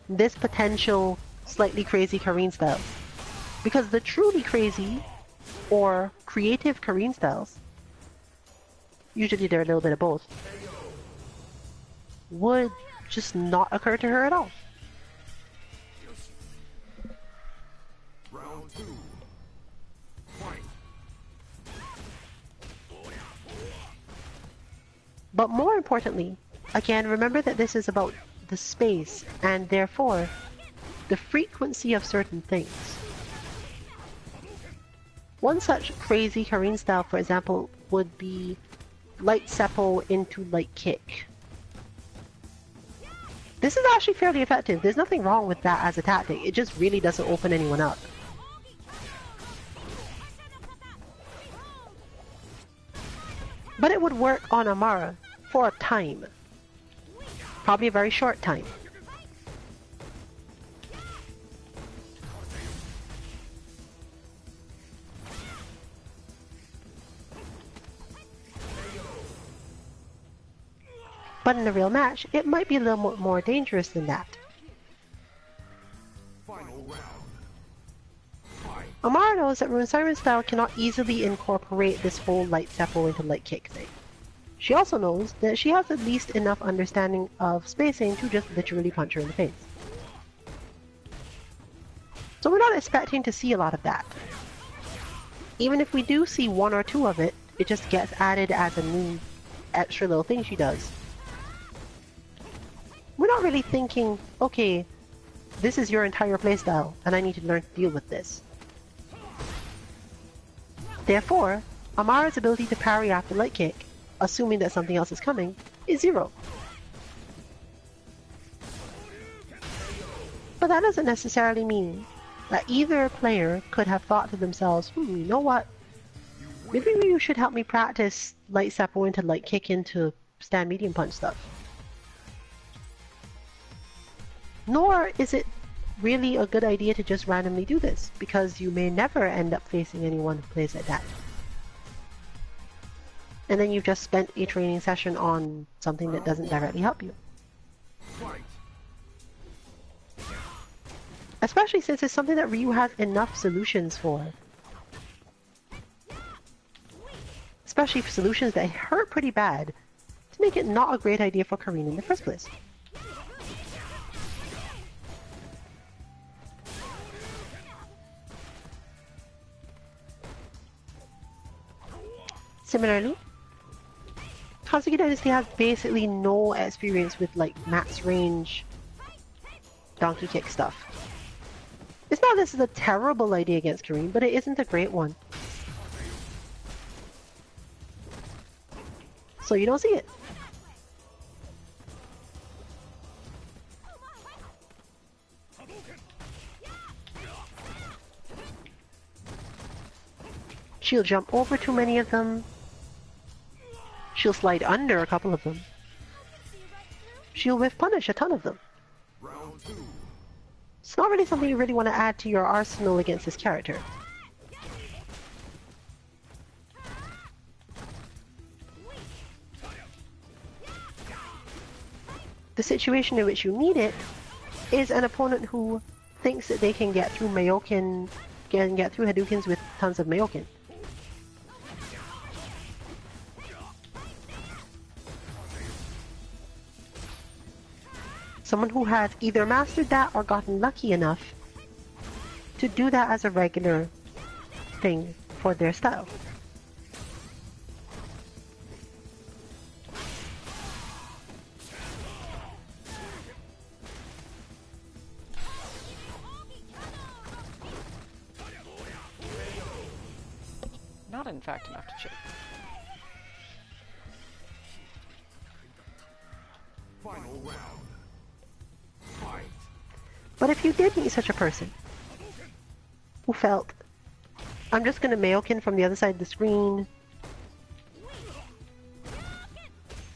this potential slightly crazy Karin style. Because the truly crazy or creative Karin styles, usually they're a little bit of both, would just not occur to her at all. Round two. Fight. But more importantly, again, remember that this is about the space and therefore the frequency of certain things. One such crazy Karin style, for example, would be light seppo into light kick. This is actually fairly effective. There's nothing wrong with that as a tactic. It just really doesn't open anyone up. But it would work on Amara for a time. Probably a very short time. But in a real match, it might be a little more dangerous than that. Final round. Fight. Amara knows that Rune Siren's style cannot easily incorporate this whole light seppo into light kick thing. She also knows that she has at least enough understanding of spacing to just literally punch her in the face. So we're not expecting to see a lot of that. Even if we do see one or two of it, it just gets added as a new extra little thing she does. We're not really thinking, okay, this is your entire playstyle, and I need to learn to deal with this. Therefore, Amara's ability to parry after light kick, assuming that something else is coming, is 0. But that doesn't necessarily mean that either player could have thought to themselves, you know what, maybe you should help me practice light seppo into light kick into stand medium punch stuff. Nor is it really a good idea to just randomly do this, because you may never end up facing anyone who plays like that. And then you've just spent a training session on something that doesn't directly help you. Fight. Especially since it's something that Ryu has enough solutions for. especially for solutions that hurt pretty bad, to make it not a great idea for Kareen in the first place. Similarly, Kazuki Dynasty has basically no experience with like max range donkey kick stuff. It's not this is a terrible idea against Kareen, but it isn't a great one. So you don't see it. She'll jump over too many of them. She'll slide under a couple of them. She'll whiff punish a ton of them. Round 2. It's not really something you really want to add to your arsenal against this character. The situation in which you need it is an opponent who thinks that they can get through Mayoken, can get through Hadoukens with tons of Mayoken. Someone who has either mastered that or gotten lucky enough to do that as a regular thing for their style. Not in fact enough to chip. Final round. Fight. But if you did meet such a person who felt, I'm just going to Mayokin from the other side of the screen,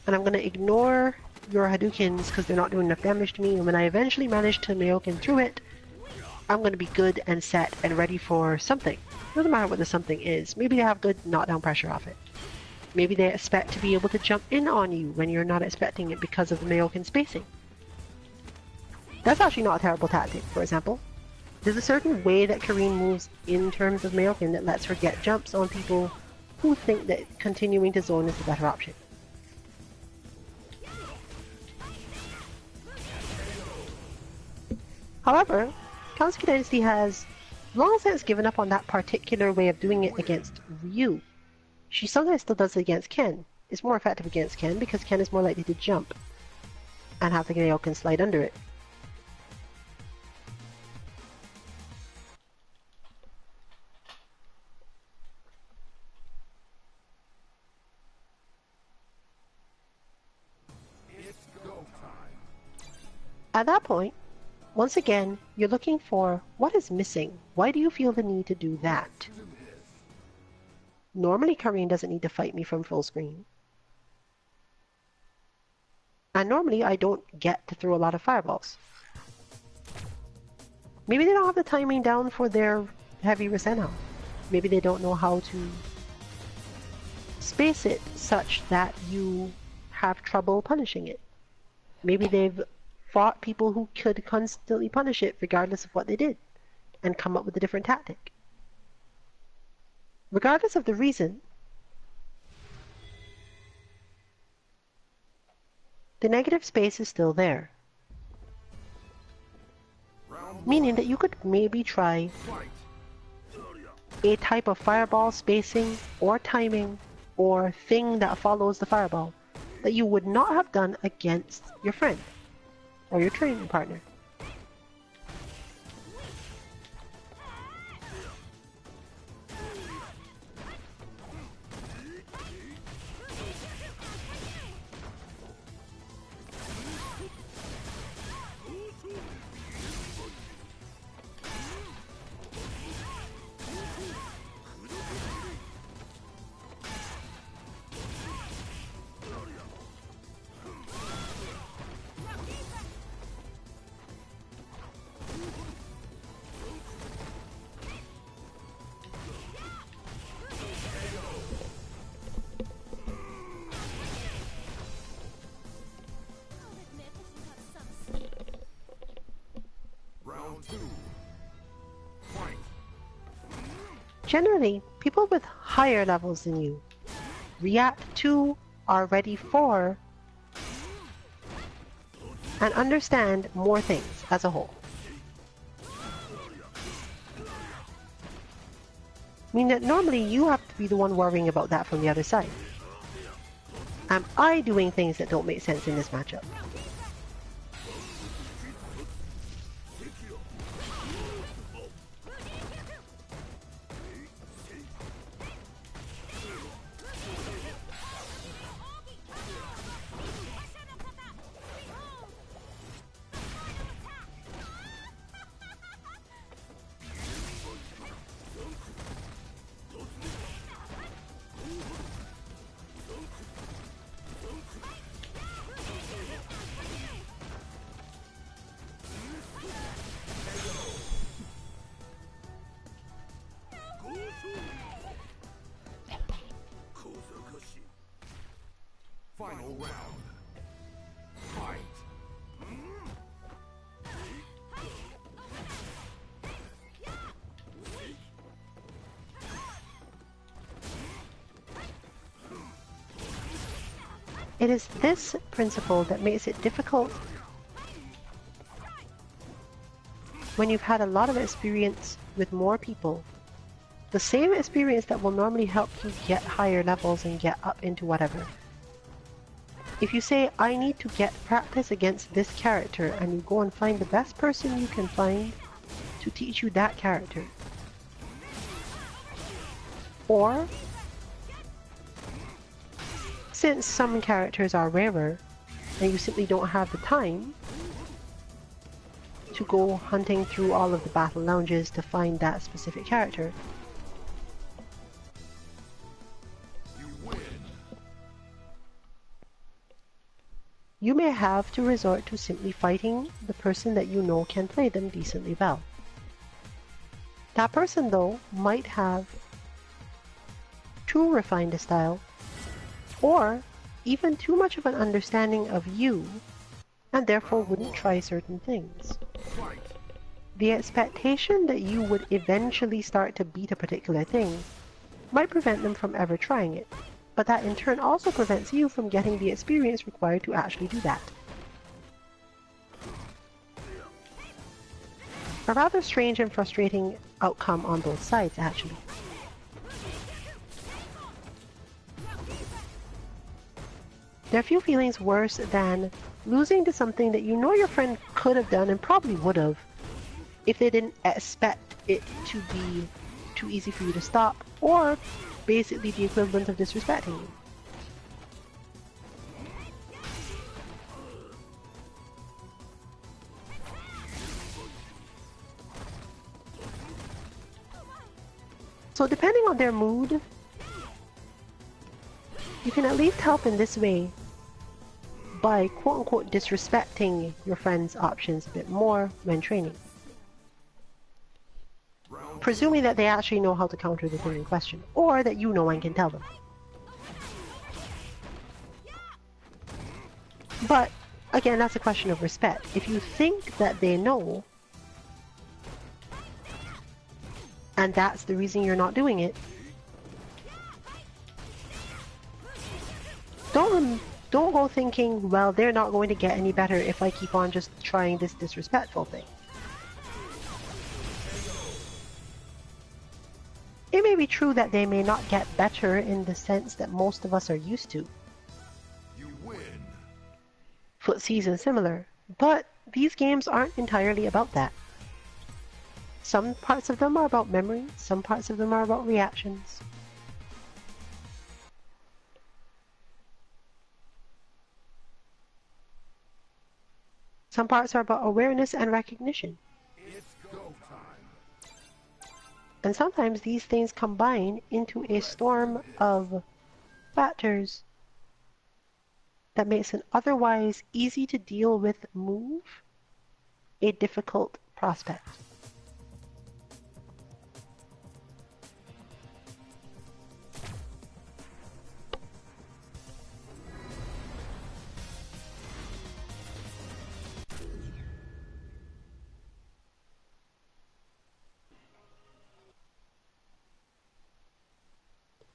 and I'm going to ignore your Hadoukens because they're not doing enough damage to me, and when I eventually manage to Mayokin through it, I'm going to be good and set and ready for something. Doesn't matter what the something is. Maybe they have good knockdown pressure off it. Maybe they expect to be able to jump in on you when you're not expecting it because of the Mayokin spacing. That's actually not a terrible tactic, for example. There's a certain way that Kareen moves in terms of Mayokin that lets her get jumps on people who think that continuing to zone is the better option. However, Kazuki Dynasty has long since given up on that particular way of doing it against Ryu. She sometimes still does it against Ken. It's more effective against Ken because Ken is more likely to jump and have the Mayokin slide under it. It's go time. At that point, once again, you're looking for what is missing. Why do you feel the need to do that? Normally, Kareen doesn't need to fight me from full screen. And normally, I don't get to throw a lot of fireballs. Maybe they don't have the timing down for their heavy Rasenha. Maybe they don't know how to space it such that you have trouble punishing it. Maybe they've fought people who could constantly punish it regardless of what they did and come up with a different tactic. Regardless of the reason, the negative space is still there. Meaning that you could maybe try a type of fireball spacing or timing or thing that follows the fireball that you would not have done against your friend or your training partner. Generally, people with higher levels than you react to, are ready for, and understand more things as a whole. I mean that normally you have to be the one worrying about that from the other side. Am I doing things that don't make sense in this matchup? Final round. Fight. It is this principle that makes it difficult when you've had a lot of experience with more people. The same experience that will normally help you get higher levels and get up into whatever. If you say, I need to get practice against this character, and you go and find the best person you can find to teach you that character. Or, since some characters are rarer, and you simply don't have the time to go hunting through all of the battle lounges to find that specific character, you may have to resort to simply fighting the person that you know can play them decently well. That person, though, might have too refined a style, or even too much of an understanding of you, and therefore wouldn't try certain things. The expectation that you would eventually start to beat a particular thing might prevent them from ever trying it, but that in turn also prevents you from getting the experience required to actually do that. A rather strange and frustrating outcome on both sides, actually. There are few feelings worse than losing to something that you know your friend could have done and probably would have if they didn't expect it to be too easy for you to stop, or basically the equivalent of disrespecting you. So depending on their mood, you can at least help in this way by quote-unquote disrespecting your friend's options a bit more when training. Presuming that they actually know how to counter the thing in question, or that you know and can tell them. But, again, that's a question of respect. If you think that they know, and that's the reason you're not doing it, don't go thinking, well, they're not going to get any better if I keep on just trying this disrespectful thing. It may be true that they may not get better in the sense that most of us are used to. You win. Footsies and similar, but these games aren't entirely about that. Some parts of them are about memory, some parts of them are about reactions. Some parts are about awareness and recognition. It's go time. And sometimes these things combine into a storm of factors that makes an otherwise easy to deal with move a difficult prospect.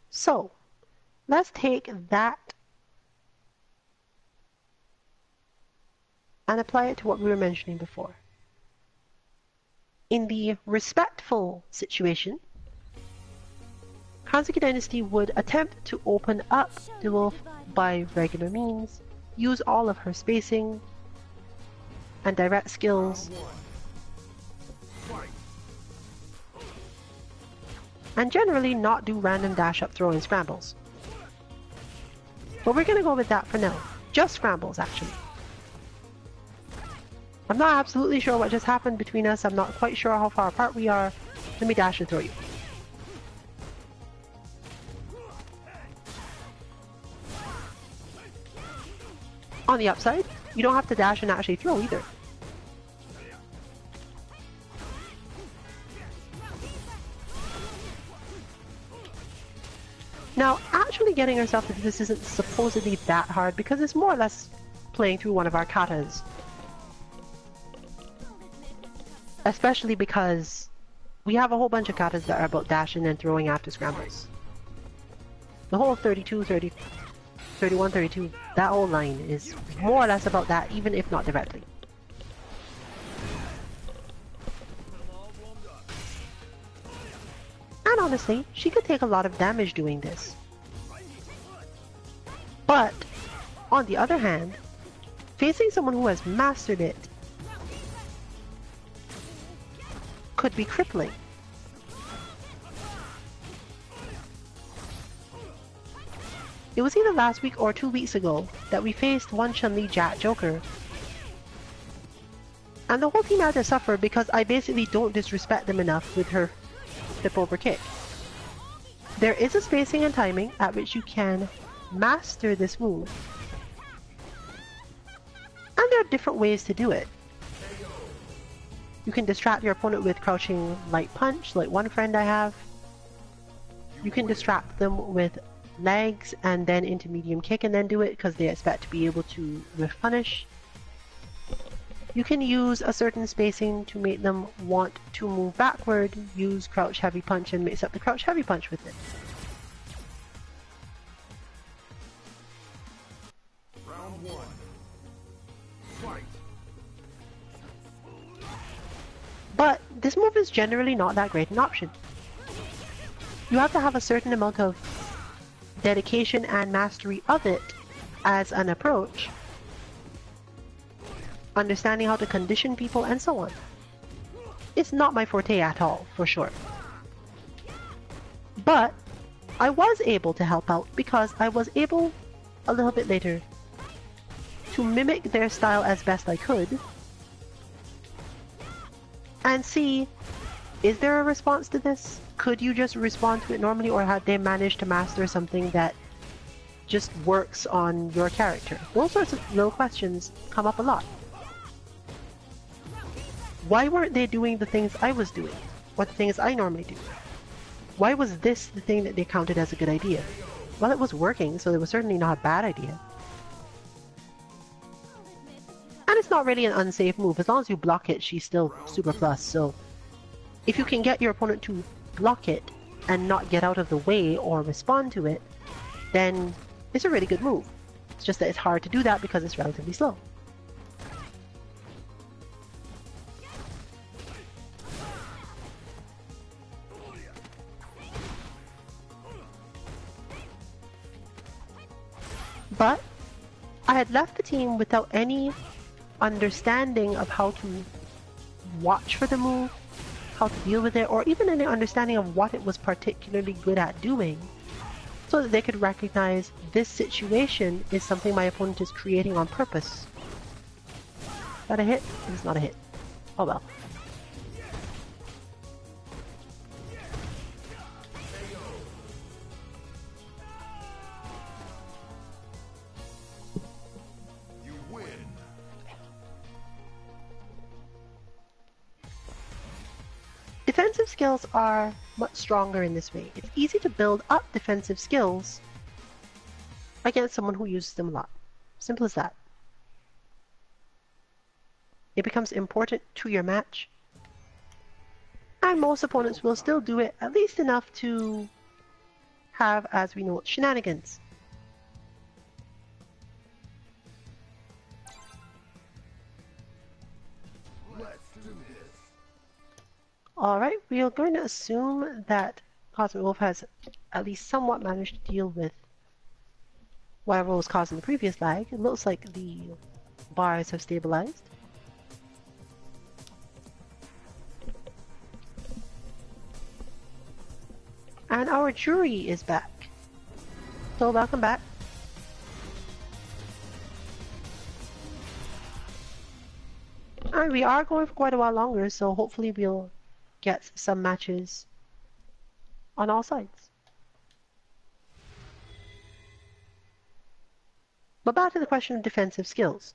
So, Let's take that and apply it to what we were mentioning before. In the respectful situation, Kansuki Dynasty would attempt to open up the wolf by regular means, use all of her spacing and direct skills, and generally not do random dash up throw and scrambles. But we're going to go with that for now. Just scrambles, actually. I'm not absolutely sure what just happened between us. I'm not quite sure how far apart we are. Let me dash and throw you. On the upside, you don't have to dash and actually throw either. Now, actually getting ourselves to this isn't supposedly that hard because it's more or less playing through one of our katas. Especially because we have a whole bunch of katas that are about dashing and throwing after scrambles. The whole 32, 30, 31, 32, that whole line is more or less about that, even if not directly. And honestly, she could take a lot of damage doing this. But, on the other hand, facing someone who has mastered it could be crippling. It was either last week or 2 weeks ago that we faced one Chun-Li Jack Joker. And the whole team had to suffer because I basically don't disrespect them enough with her flip over kick. There is a spacing and timing at which you can master this move. And there are different ways to do it. You can distract your opponent with crouching light punch, like one friend I have. You can distract them with legs and then into medium kick and then do it because they expect to be able to whiff punish. You can use a certain spacing to make them want to move backward, use crouch heavy punch and mix up the crouch heavy punch with it. Round one. Fight. But this move is generally not that great an option. You have to have a certain amount of dedication and mastery of it as an approach, understanding how to condition people and so on. It's not my forte at all, for sure. But I was able to help out because I was able, a little bit later, to mimic their style as best I could and see, is there a response to this? Could you just respond to it normally, or had they managed to master something that just works on your character? Those sorts of little questions come up a lot. Why weren't they doing the things I was doing, or the things I normally do? Why was this the thing that they counted as a good idea? Well, it was working, so it was certainly not a bad idea. And it's not really an unsafe move. As long as you block it, she's still super plus, so if you can get your opponent to block it and not get out of the way or respond to it, then it's a really good move. It's just that it's hard to do that because it's relatively slow. But I had left the team without any understanding of how to watch for the move, how to deal with it, or even any understanding of what it was particularly good at doing, so that they could recognize this situation is something my opponent is creating on purpose. Is that a hit? It's not a hit. Oh well. You win. Defensive skills are much stronger in this way. It's easy to build up defensive skills against someone who uses them a lot. Simple as that. It becomes important to your match. And most opponents will still do it at least enough to have, as we know, shenanigans. Let's do this. Alright, we are going to assume that Cosmic Wolf has at least somewhat managed to deal with whatever was causing the previous lag. It looks like the bars have stabilized. And our jury is back. So welcome back. And we are going for quite a while longer, so hopefully we'll get some matches on all sides. But back to the question of defensive skills.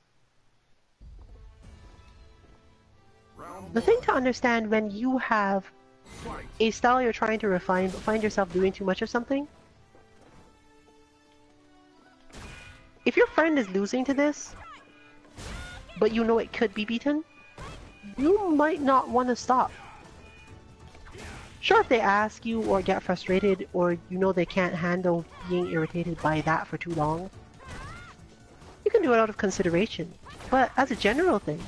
The thing to understand when you have a style you're trying to refine but find yourself doing too much of something, if your friend is losing to this, but you know it could be beaten, you might not want to stop. Sure, if they ask you or get frustrated or you know they can't handle being irritated by that for too long, you can do it out of consideration. But as a general thing,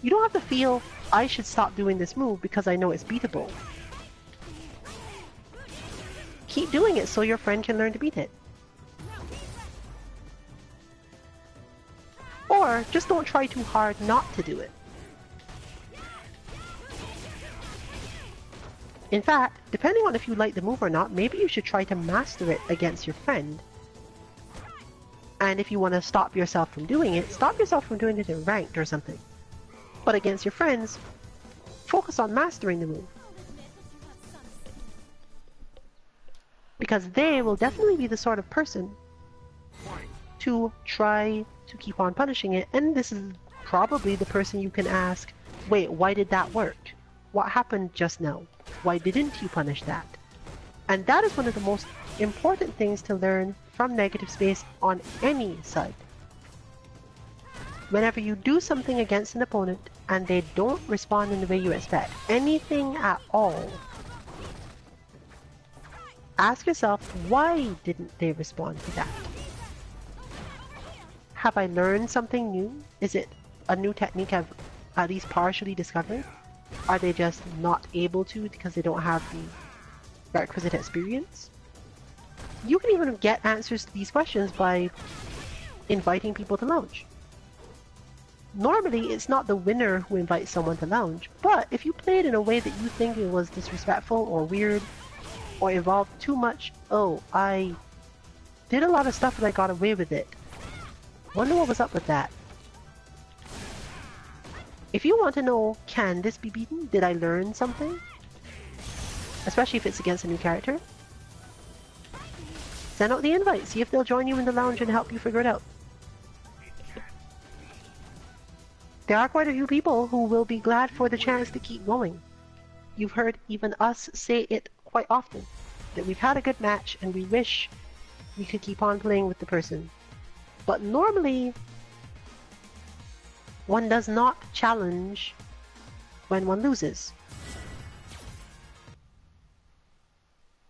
you don't have to feel, I should stop doing this move because I know it's beatable. Keep doing it so your friend can learn to beat it. Or just don't try too hard not to do it. In fact, depending on if you like the move or not, maybe you should try to master it against your friend. And if you want to stop yourself from doing it, stop yourself from doing it in ranked or something. But against your friends, focus on mastering the move. Because they will definitely be the sort of person to try to keep on punishing it, and this is probably the person you can ask, wait, why did that work? What happened just now? Why didn't you punish that? And that is one of the most important things to learn from negative space on any side. Whenever you do something against an opponent and they don't respond in the way you expect, anything at all, ask yourself, why didn't they respond to that? Have I learned something new? Is it a new technique I've at least partially discovered? Are they just not able to because they don't have the requisite experience? You can even get answers to these questions by inviting people to lounge. Normally, it's not the winner who invites someone to lounge, but if you played in a way that you think it was disrespectful or weird, or involved too much, oh, I did a lot of stuff and I got away with it. Wonder what was up with that. If you want to know, can this be beaten? Did I learn something? Especially if it's against a new character. Send out the invite, see if they'll join you in the lounge and help you figure it out. There are quite a few people who will be glad for the chance to keep going. You've heard even us say it quite often, that we've had a good match and we wish we could keep on playing with the person. But normally, one does not challenge when one loses.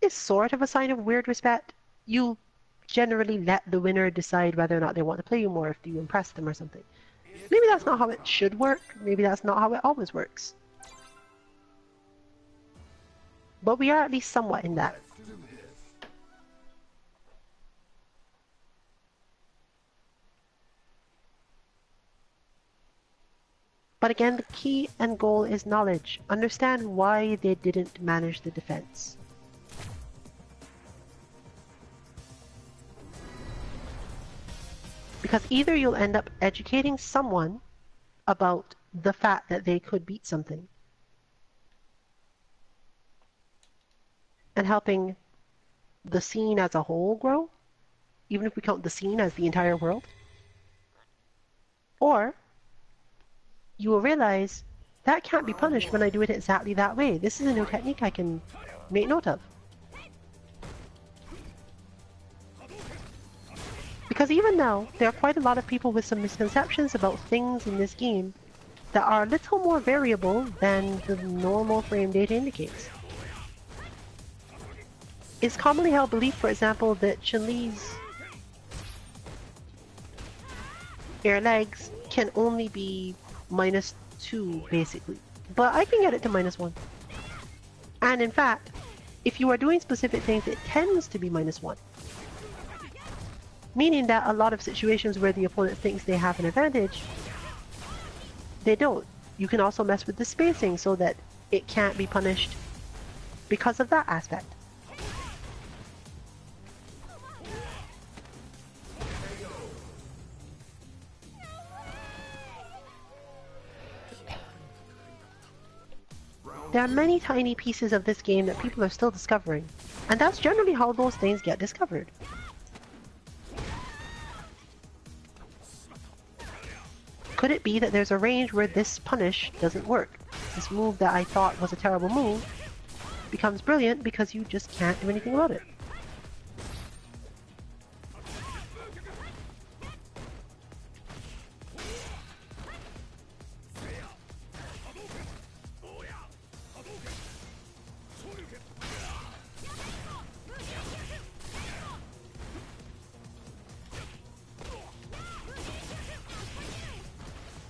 It's sort of a sign of weird respect. You generally let the winner decide whether or not they want to play you more if you impress them or something. Maybe that's not how it should work. Maybe that's not how it always works. But we are at least somewhat in that. But again, the key and goal is knowledge. Understand why they didn't manage the defense. Because either you'll end up educating someone about the fact that they could beat something and helping the scene as a whole grow, even if we count the scene as the entire world, or you will realize that can't be punished when I do it exactly that way. This is a new technique I can make note of. Because even now, there are quite a lot of people with some misconceptions about things in this game that are a little more variable than the normal frame data indicates. It's commonly held belief, for example, that Chun-Li's air legs can only be -2, basically. But I can get it to -1. And in fact, if you are doing specific things, it tends to be -1. Meaning that a lot of situations where the opponent thinks they have an advantage, they don't. You can also mess with the spacing so that it can't be punished because of that aspect. There are many tiny pieces of this game that people are still discovering, and that's generally how those things get discovered. Could it be that there's a range where this punish doesn't work? This move that I thought was a terrible move becomes brilliant because you just can't do anything about it.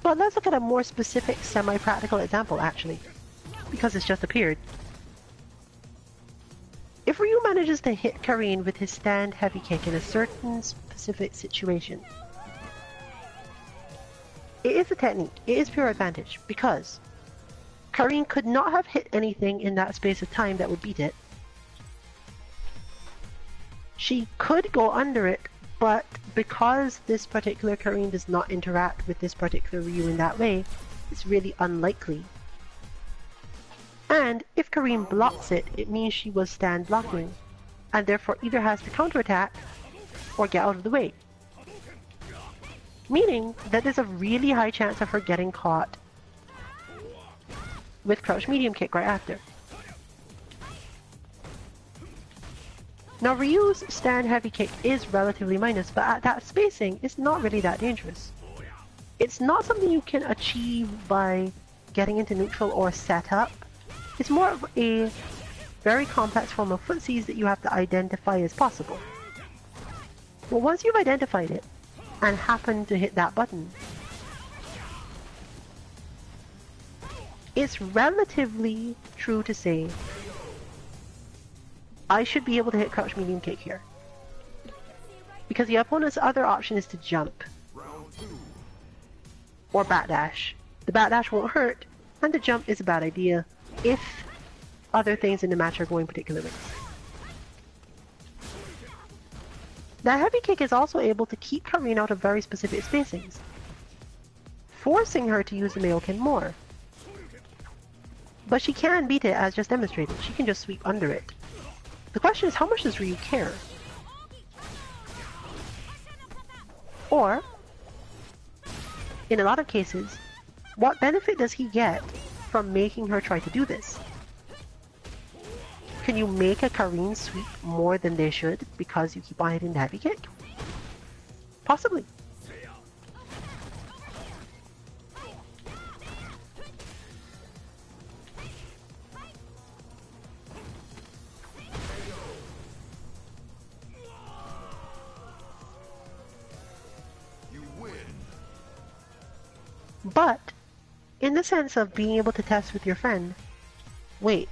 But let's look at a more specific semi-practical example, actually, because it's just appeared. If Ryu manages to hit Karin with his stand heavy kick in a certain specific situation, it is a technique, it is pure advantage, because Karin could not have hit anything in that space of time that would beat it. She could go under it, but because this particular Karin does not interact with this particular Ryu in that way, it's really unlikely. And if Karin blocks it, it means she was stand blocking, and therefore either has to counterattack or get out of the way. Meaning that there's a really high chance of her getting caught with crouch medium kick right after. Now Ryu's stand heavy kick is relatively minus, but at that spacing, it's not really that dangerous. It's not something you can achieve by getting into neutral or set up. It's more of a very complex form of footsies that you have to identify as possible. But once you've identified it, and happen to hit that button, it's relatively true to say I should be able to hit crouch medium kick here. Because the opponent's other option is to jump. Or backdash. The backdash won't hurt, and the jump is a bad idea if other things in the match are going particular ways. That heavy kick is also able to keep Karin out of very specific spacings, forcing her to use the Mayoken more. But she can beat it as just demonstrated. She can just sweep under it. The question is, how much does Ryu care? Or, in a lot of cases, what benefit does he get from making her try to do this? Can you make a Karin sweep more than they should because you keep on hitting the heavy kick? Possibly. But, in the sense of being able to test with your friend, wait,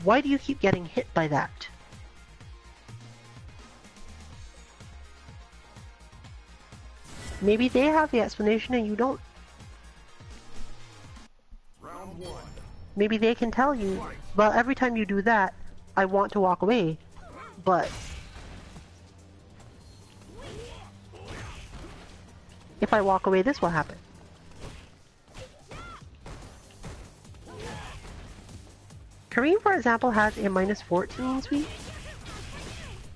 why do you keep getting hit by that? Maybe they have the explanation and you don't. Round one. Maybe they can tell you, well, every time you do that, I want to walk away, but if I walk away, this will happen. Karin, for example, has a -14 sweep,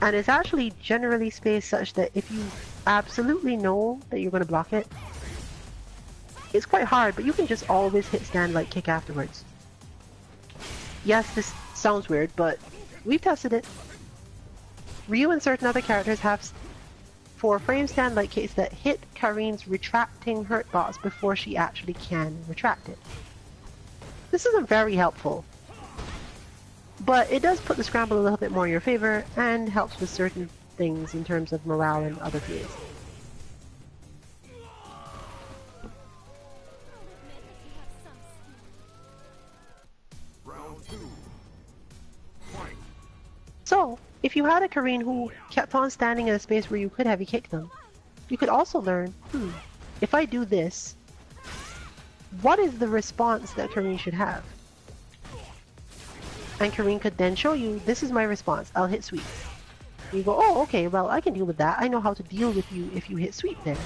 and it's actually generally spaced such that if you absolutely know that you're going to block it, it's quite hard, but you can just always hit stand light kick afterwards. Yes, this sounds weird, but we've tested it. Ryu and certain other characters have 4 frame stand light kicks that hit Karin's retracting hurt box before she actually can retract it. This isn't very helpful. But it does put the scramble a little bit more in your favor and helps with certain things in terms of morale and other things. Round 2. Fight. So, if you had a Kareen who kept on standing in a space where you could heavy kick them, you could also learn, if I do this, what is the response that Kareen should have? And Kareen could then show you, this is my response, I'll hit sweep. You go, oh, okay, well, I can deal with that. I know how to deal with you if you hit sweep there.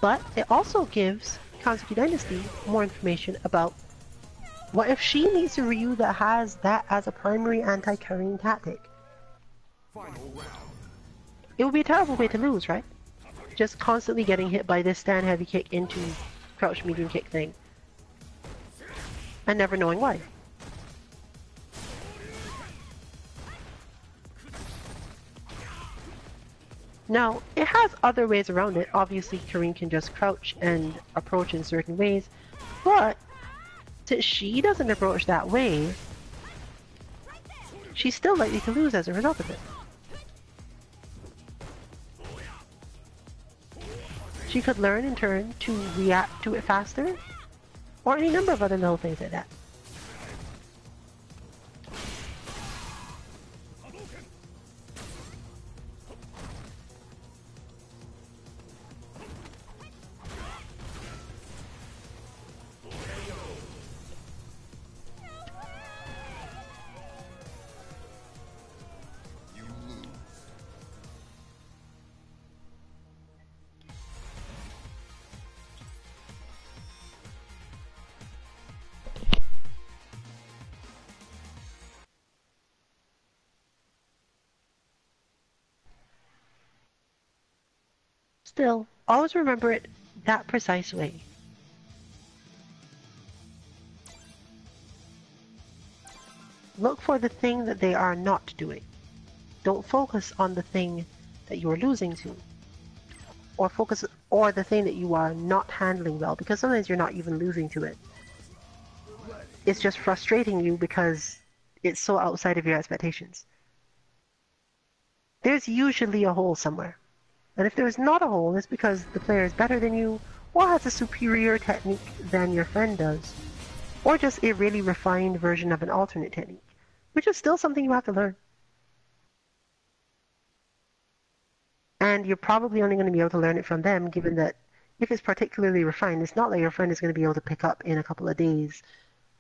But it also gives Kansuki Dynasty more information about what if she meets a Ryu that has that as a primary anti-Kareen tactic. Final round. It would be a terrible way to lose, right? Just constantly getting hit by this stand heavy kick into crouch medium kick thing. And never knowing why. Now, it has other ways around it. Obviously, Kareen can just crouch and approach in certain ways, but since she doesn't approach that way, she's still likely to lose as a result of it. She could learn in turn to react to it faster, or any number of other little things like that. Still, always remember it that precise way. Look for the thing that they are not doing. Don't focus on the thing that you are losing to. Or the thing that you are not handling well, because sometimes you're not even losing to it. It's just frustrating you because it's so outside of your expectations. There's usually a hole somewhere. And if there's not a hole, it's because the player is better than you, or has a superior technique than your friend does, or just a really refined version of an alternate technique, which is still something you have to learn. And you're probably only going to be able to learn it from them, given that if it's particularly refined, it's not like your friend is going to be able to pick up in a couple of days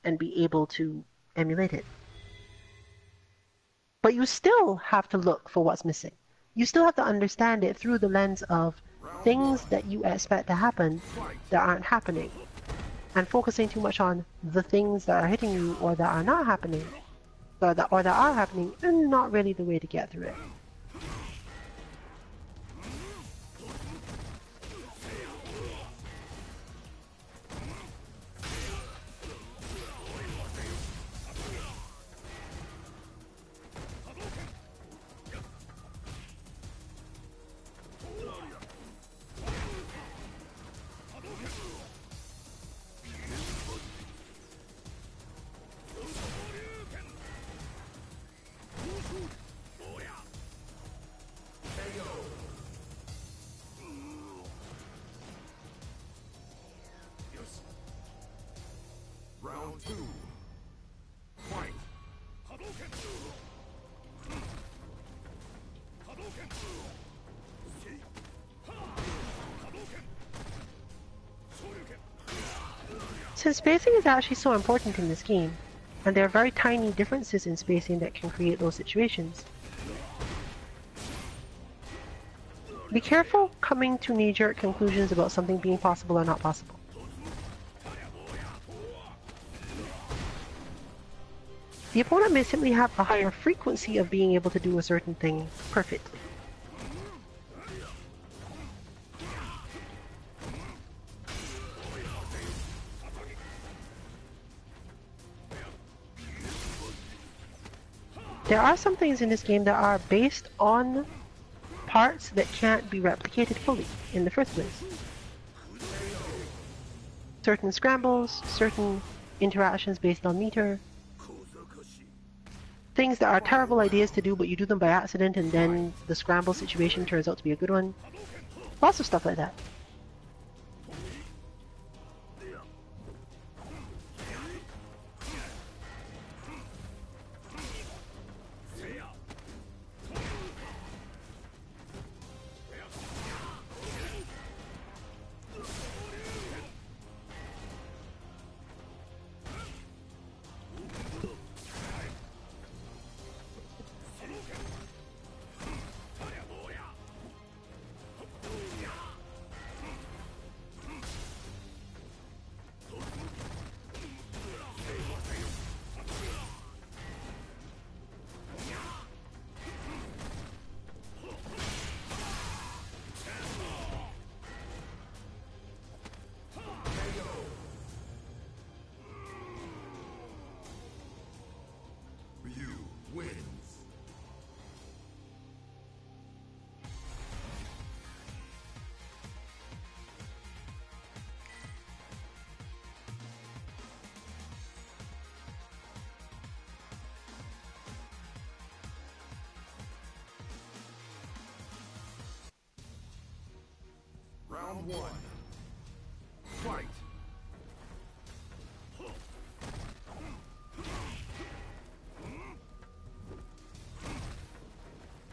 and be able to emulate it. But you still have to look for what's missing. You still have to understand it through the lens of things that you expect to happen that aren't happening. And focusing too much on the things that are hitting you or that are not happening, or that are happening, is not really the way to get through it. Round 2. Fight. Since spacing is actually so important in this game, and there are very tiny differences in spacing that can create those situations, be careful coming to knee-jerk conclusions about something being possible or not possible. The opponent may simply have a higher frequency of being able to do a certain thing perfectly. There are some things in this game that are based on parts that can't be replicated fully in the first place. Certain scrambles, certain interactions based on meter, things that are terrible ideas to do but you do them by accident and then the scramble situation turns out to be a good one. Lots of stuff like that. Wins. Round 1. Fight.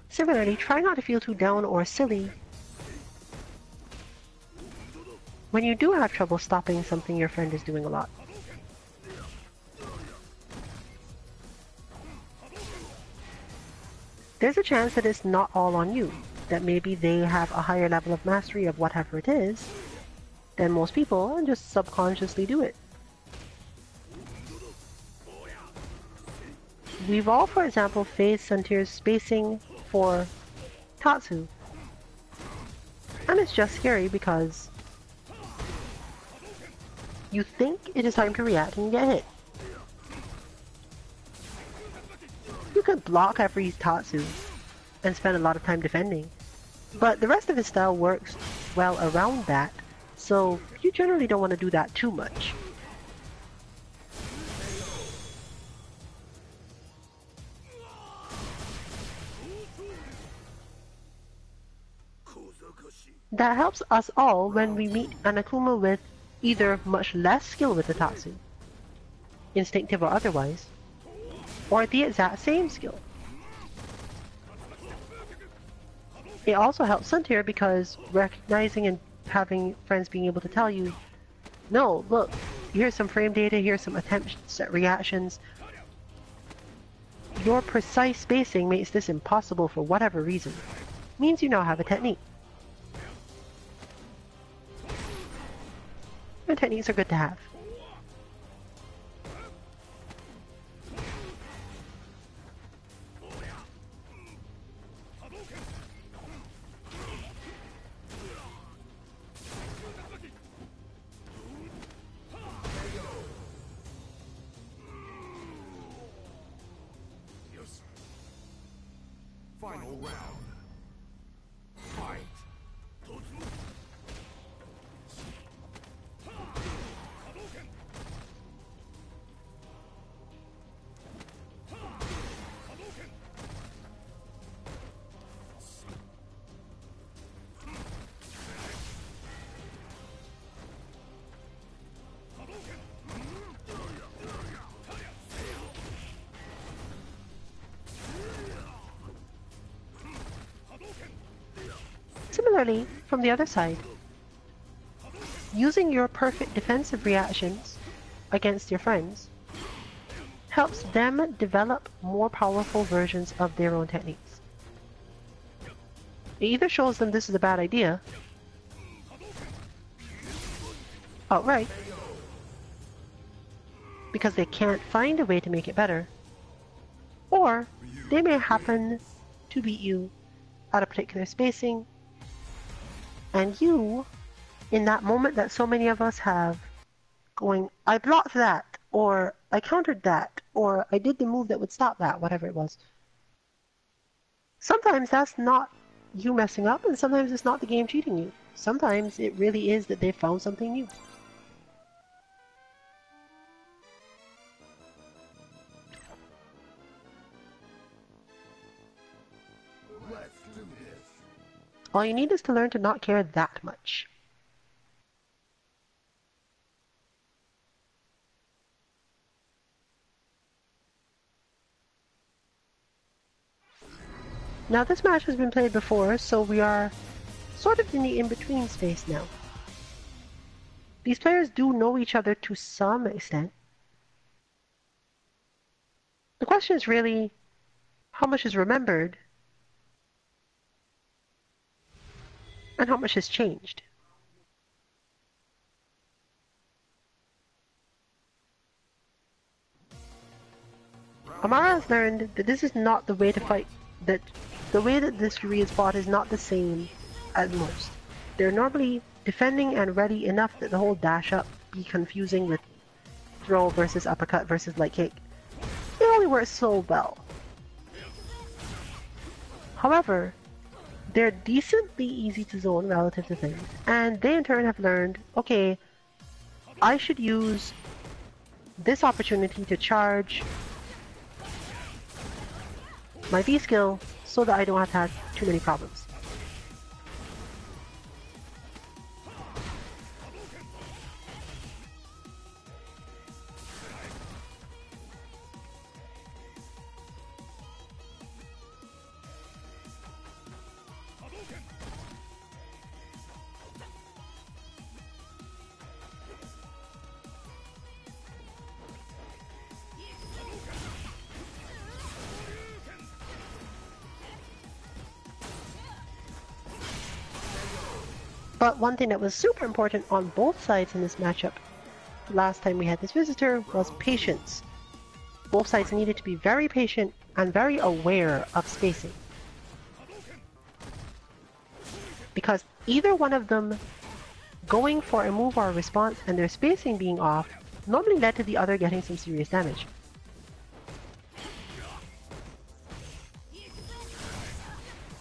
Similarly, try not to feel too down or silly when you do have trouble stopping something your friend is doing a lot. There's a chance that it's not all on you, that maybe they have a higher level of mastery of whatever it is than most people and just subconsciously do it. We've all, for example, faced Suntir's spacing for Tatsu. And it's just scary because you think it is time to react and you get hit. You could block every Tatsu and spend a lot of time defending, but the rest of his style works well around that, so you generally don't want to do that too much. That helps us all when we meet an Akuma with either much less skill with the Tatsu, instinctive or otherwise, or the exact same skill. It also helps Suntir because recognizing and having friends being able to tell you, no, look, here's some frame data, here's some attempts at reactions. Your precise spacing makes this impossible for whatever reason. Means you now have a technique. And techniques are good to have. Final round. Fight. Similarly, from the other side, using your perfect defensive reactions against your friends helps them develop more powerful versions of their own techniques. It either shows them this is a bad idea outright, because they can't find a way to make it better, or they may happen to beat you at a particular spacing, and you, in that moment that so many of us have, going, I blocked that, or I countered that, or I did the move that would stop that, whatever it was. Sometimes that's not you messing up, and sometimes it's not the game cheating you. Sometimes it really is that they found something new. Let's do this. All you need is to learn to not care that much. Now this match has been played before, so we are sort of in the in-between space now. These players do know each other to some extent. The question is really, how much is remembered and how much has changed? Amara has learned that this is not the way to fight, that the way that this Yuri is fought is not the same as most. They're normally defending and ready enough that the whole dash up be confusing with throw versus uppercut versus light kick. It only works so well. However, they're decently easy to zone relative to things, and they in turn have learned, okay, I should use this opportunity to charge my V skill so that I don't have to have too many problems. But one thing that was super important on both sides in this matchup, last time we had this visitor, was patience. Both sides needed to be very patient and very aware of spacing. Because either one of them going for a move or a response and their spacing being off normally led to the other getting some serious damage.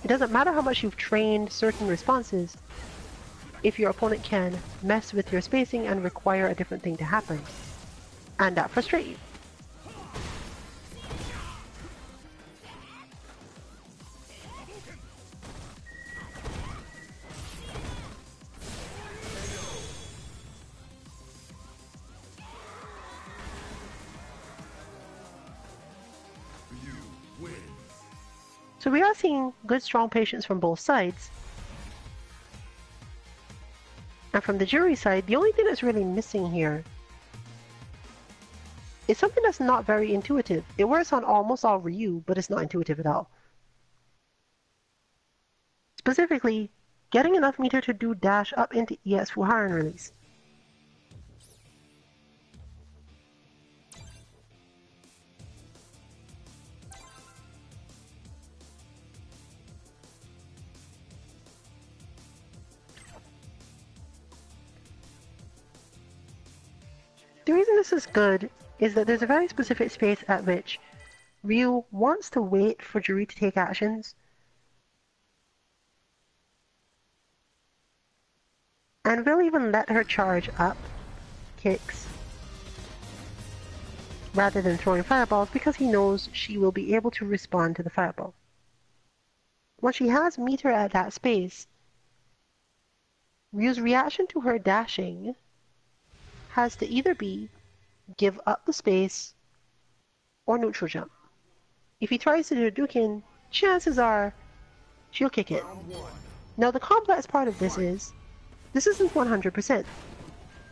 It doesn't matter how much you've trained certain responses, if your opponent can mess with your spacing and require a different thing to happen, and that frustrates you. So we are seeing good strong patience from both sides. And from the jury side, the only thing that's really missing here is something that's not very intuitive. It works on almost all Ryu, but it's not intuitive at all. Specifically, getting enough meter to do dash up into EX Fuhara and release. The reason this is good is that there's a very specific space at which Ryu wants to wait for Juri to take actions, and will even let her charge up kicks rather than throwing fireballs because he knows she will be able to respond to the fireball. Once she has meter at that space, Ryu's reaction to her dashing has to either be give up the space or neutral jump. If he tries to do a Dukin, chances are she'll kick it. Now the complex part of this isn't 100%.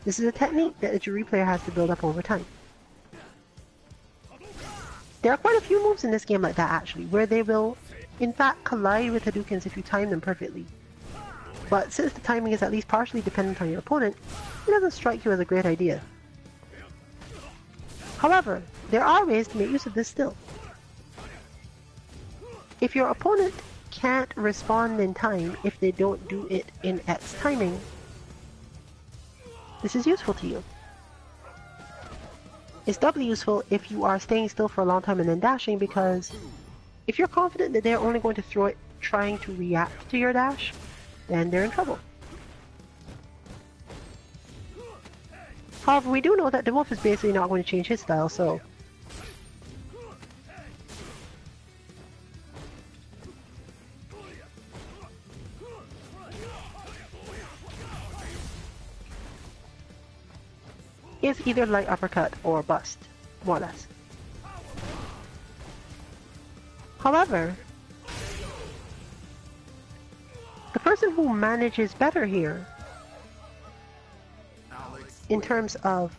This is a technique that a Juri player has to build up over time. There are quite a few moves in this game like that actually, where they will in fact collide with Hadoukens if you time them perfectly. But since the timing is at least partially dependent on your opponent, it doesn't strike you as a great idea. However, there are ways to make use of this still. If your opponent can't respond in time if they don't do it in X timing, this is useful to you. It's doubly useful if you are staying still for a long time and then dashing, because If you're confident that they're only going to throw it trying to react to your dash, then they're in trouble. However, we do know that the wolf is basically not going to change his style, so... It's either light uppercut or bust, more or less. However, the person who manages better here, in terms of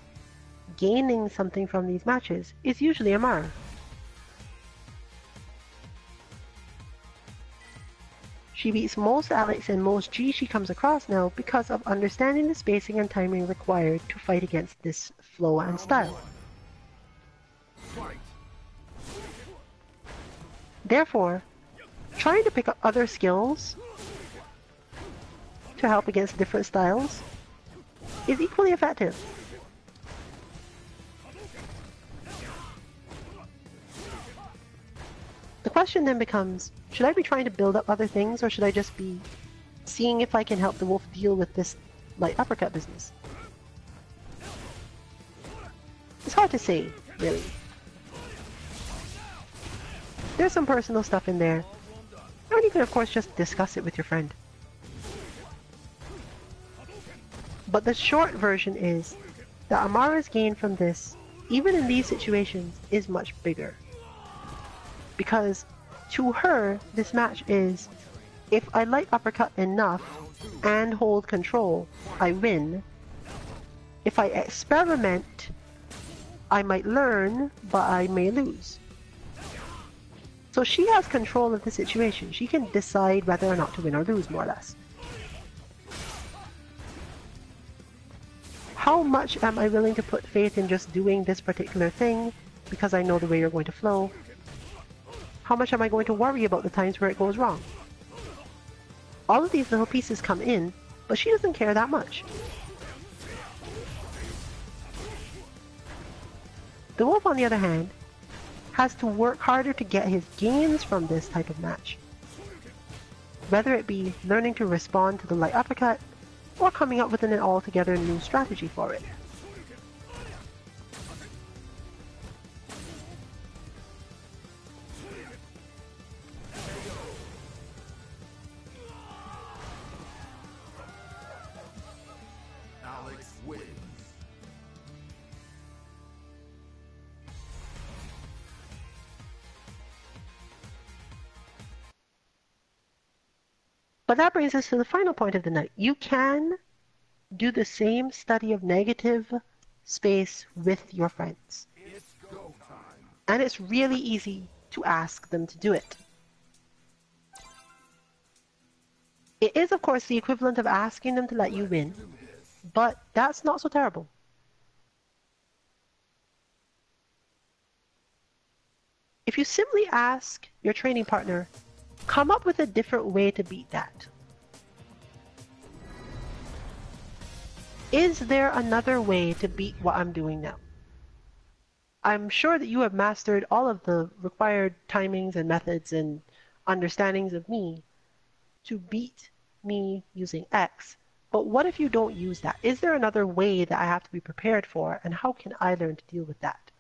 gaining something from these matches, is usually Amara. She beats most Alex and most G she comes across now because of understanding the spacing and timing required to fight against this flow and style. Therefore, trying to pick up other skills to help against different styles is equally effective. The question then becomes, should I be trying to build up other things, or should I just be seeing if I can help the wolf deal with this light uppercut business? It's hard to say, really. There's some personal stuff in there, and you can of course just discuss it with your friend. But the short version is that Amara's gain from this, even in these situations, is much bigger. Because to her, this match is, if I light uppercut enough and hold control, I win. If I experiment, I might learn, but I may lose. So she has control of the situation. She can decide whether or not to win or lose, more or less. How much am I willing to put faith in just doing this particular thing because I know the way you're going to flow? How much am I going to worry about the times where it goes wrong? All of these little pieces come in, but she doesn't care that much. The wolf, on the other hand, has to work harder to get his gains from this type of match. Whether it be learning to respond to the light uppercut, or coming up with an altogether new strategy for it. Alex wins. But that brings us to the final point of the night. You can do the same study of negative space with your friends. It's go time. And it's really easy to ask them to do it. It is, of course, the equivalent of asking them to let you win, but that's not so terrible. If you simply ask your training partner, come up with a different way to beat that. Is there another way to beat what I'm doing now? I'm sure that you have mastered all of the required timings and methods and understandings of me to beat me using X. But what if you don't use that? Is there another way that I have to be prepared for, and how can I learn to deal with that?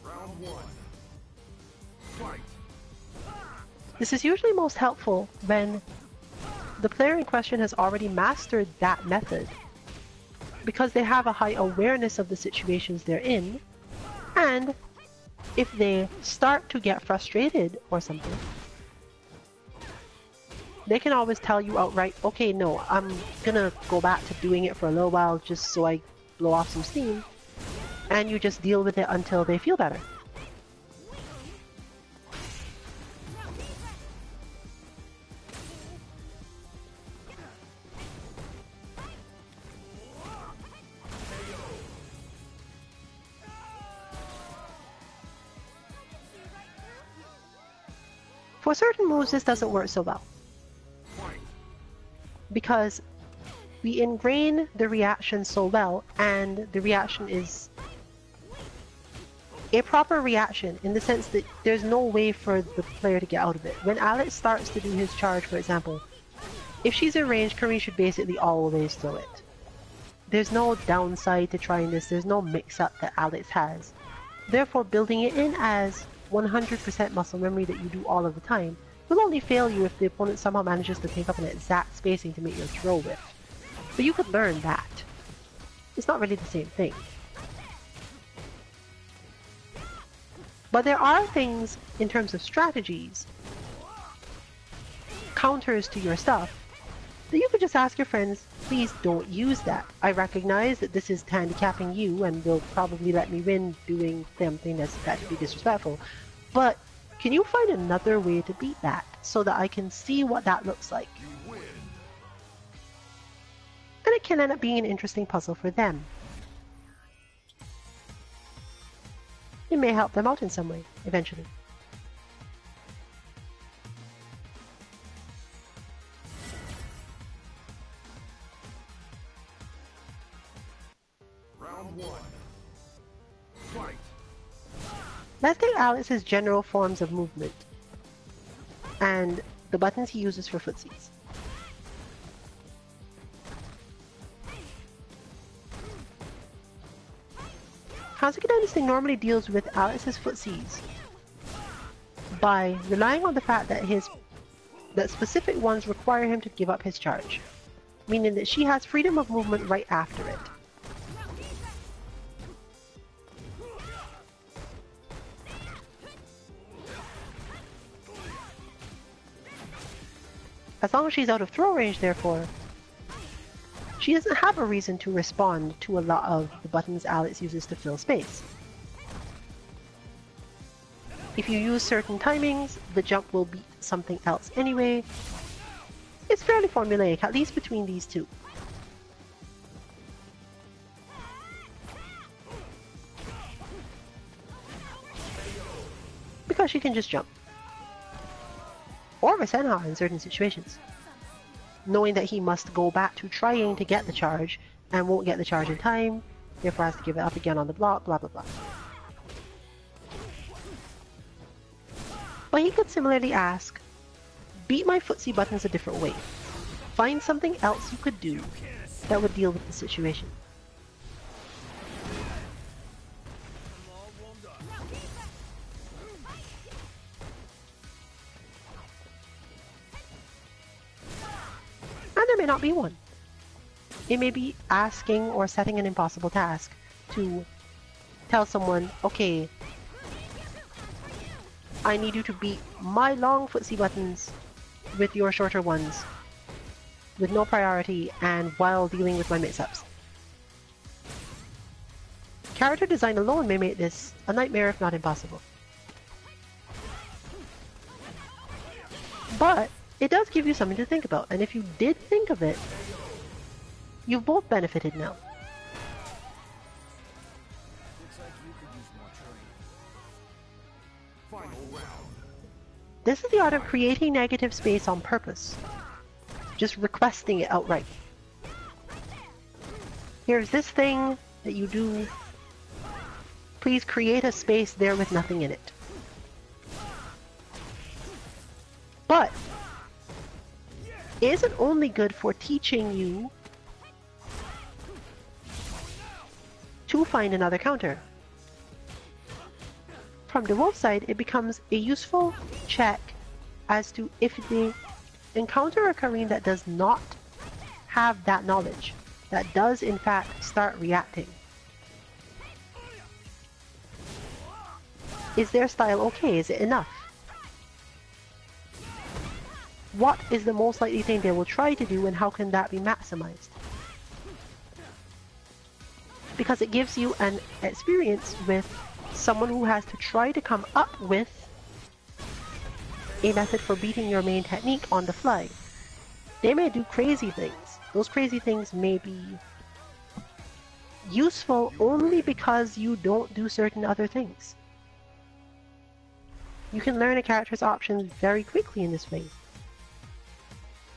Round one. Fight. This is usually most helpful when the player in question has already mastered that method, because they have a high awareness of the situations they're in, and if they start to get frustrated or something, they can always tell you outright, okay, no, I'm gonna go back to doing it for a little while just so I blow off some steam, and you just deal with it until they feel better. For certain moves, this doesn't work so well. Because we ingrain the reaction so well, and the reaction is a proper reaction in the sense that there's no way for the player to get out of it. When Alex starts to do his charge, for example, if she's in range, Kareem should basically always throw it. There's no downside to trying this, there's no mix-up that Alex has. Therefore, building it in as 100% muscle memory that you do all of the time will only fail you if the opponent somehow manages to take up an exact spacing to make your throw with. But you could learn that. It's not really the same thing. But there are things in terms of strategies, counters to your stuff, that you could just ask your friends, please don't use that. I recognize that this is handicapping you and will probably let me win doing something that's practically disrespectful, but can you find another way to beat that so that I can see what that looks like? And it can end up being an interesting puzzle for them. It may help them out in some way, eventually. Round one. Fight. Let's take Alex's general forms of movement and the buttons he uses for footsies. Kazuki Dynasty normally deals with Alex's footsies by relying on the fact that specific ones require him to give up his charge, meaning that she has freedom of movement right after it. As long as she's out of throw range, therefore, she doesn't have a reason to respond to a lot of the buttons Alex uses to fill space. If you use certain timings, the jump will beat something else anyway. It's fairly formulaic, at least between these two. Because she can just jump. Or Rasenha in certain situations, knowing that he must go back to trying to get the charge and won't get the charge in time, therefore has to give it up again on the block, blah blah blah. But he could similarly ask, beat my footsie buttons a different way. Find something else you could do that would deal with the situation. And there may not be one. It may be asking or setting an impossible task to tell someone, okay, I need you to beat my long footsie buttons with your shorter ones, with no priority and while dealing with my mix-ups. Character design alone may make this a nightmare if not impossible. But it does give you something to think about, and if you did think of it, you've both benefited now. Looks like you could use more training. Final round. This is the art of creating negative space on purpose. Just requesting it outright. Here's this thing that you do. Please create a space there with nothing in it. But it isn't only good for teaching you to find another counter. From the wolf side, it becomes a useful check as to if they encounter a Kareem that does not have that knowledge, that does in fact start reacting. Is their style okay? Is it enough? What is the most likely thing they will try to do, and how can that be maximized? Because it gives you an experience with someone who has to try to come up with a method for beating your main technique on the fly. They may do crazy things. Those crazy things may be useful only because you don't do certain other things. You can learn a character's options very quickly in this way.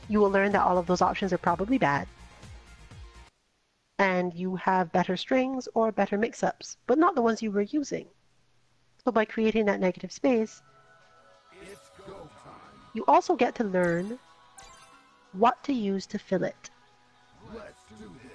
You will learn that all of those options are probably bad, and you have better strings or better mix-ups, but not the ones you were using. So by creating that negative space, It's go time. you also get to learn what to use to fill it. Let's do this.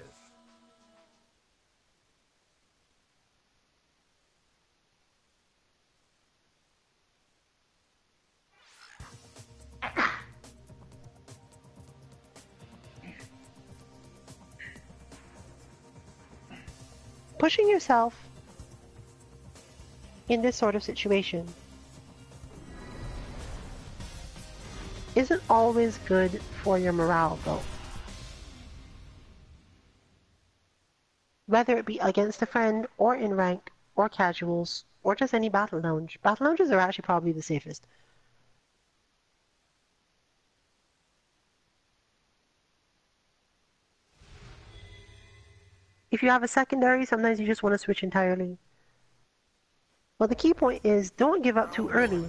Pushing yourself in this sort of situation isn't always good for your morale, though. Whether it be against a friend, or in rank, or casuals, or just any battle lounge. Battle lounges are actually probably the safest. If you have a secondary, sometimes you just want to switch entirely. Well, the key point is don't give up too early,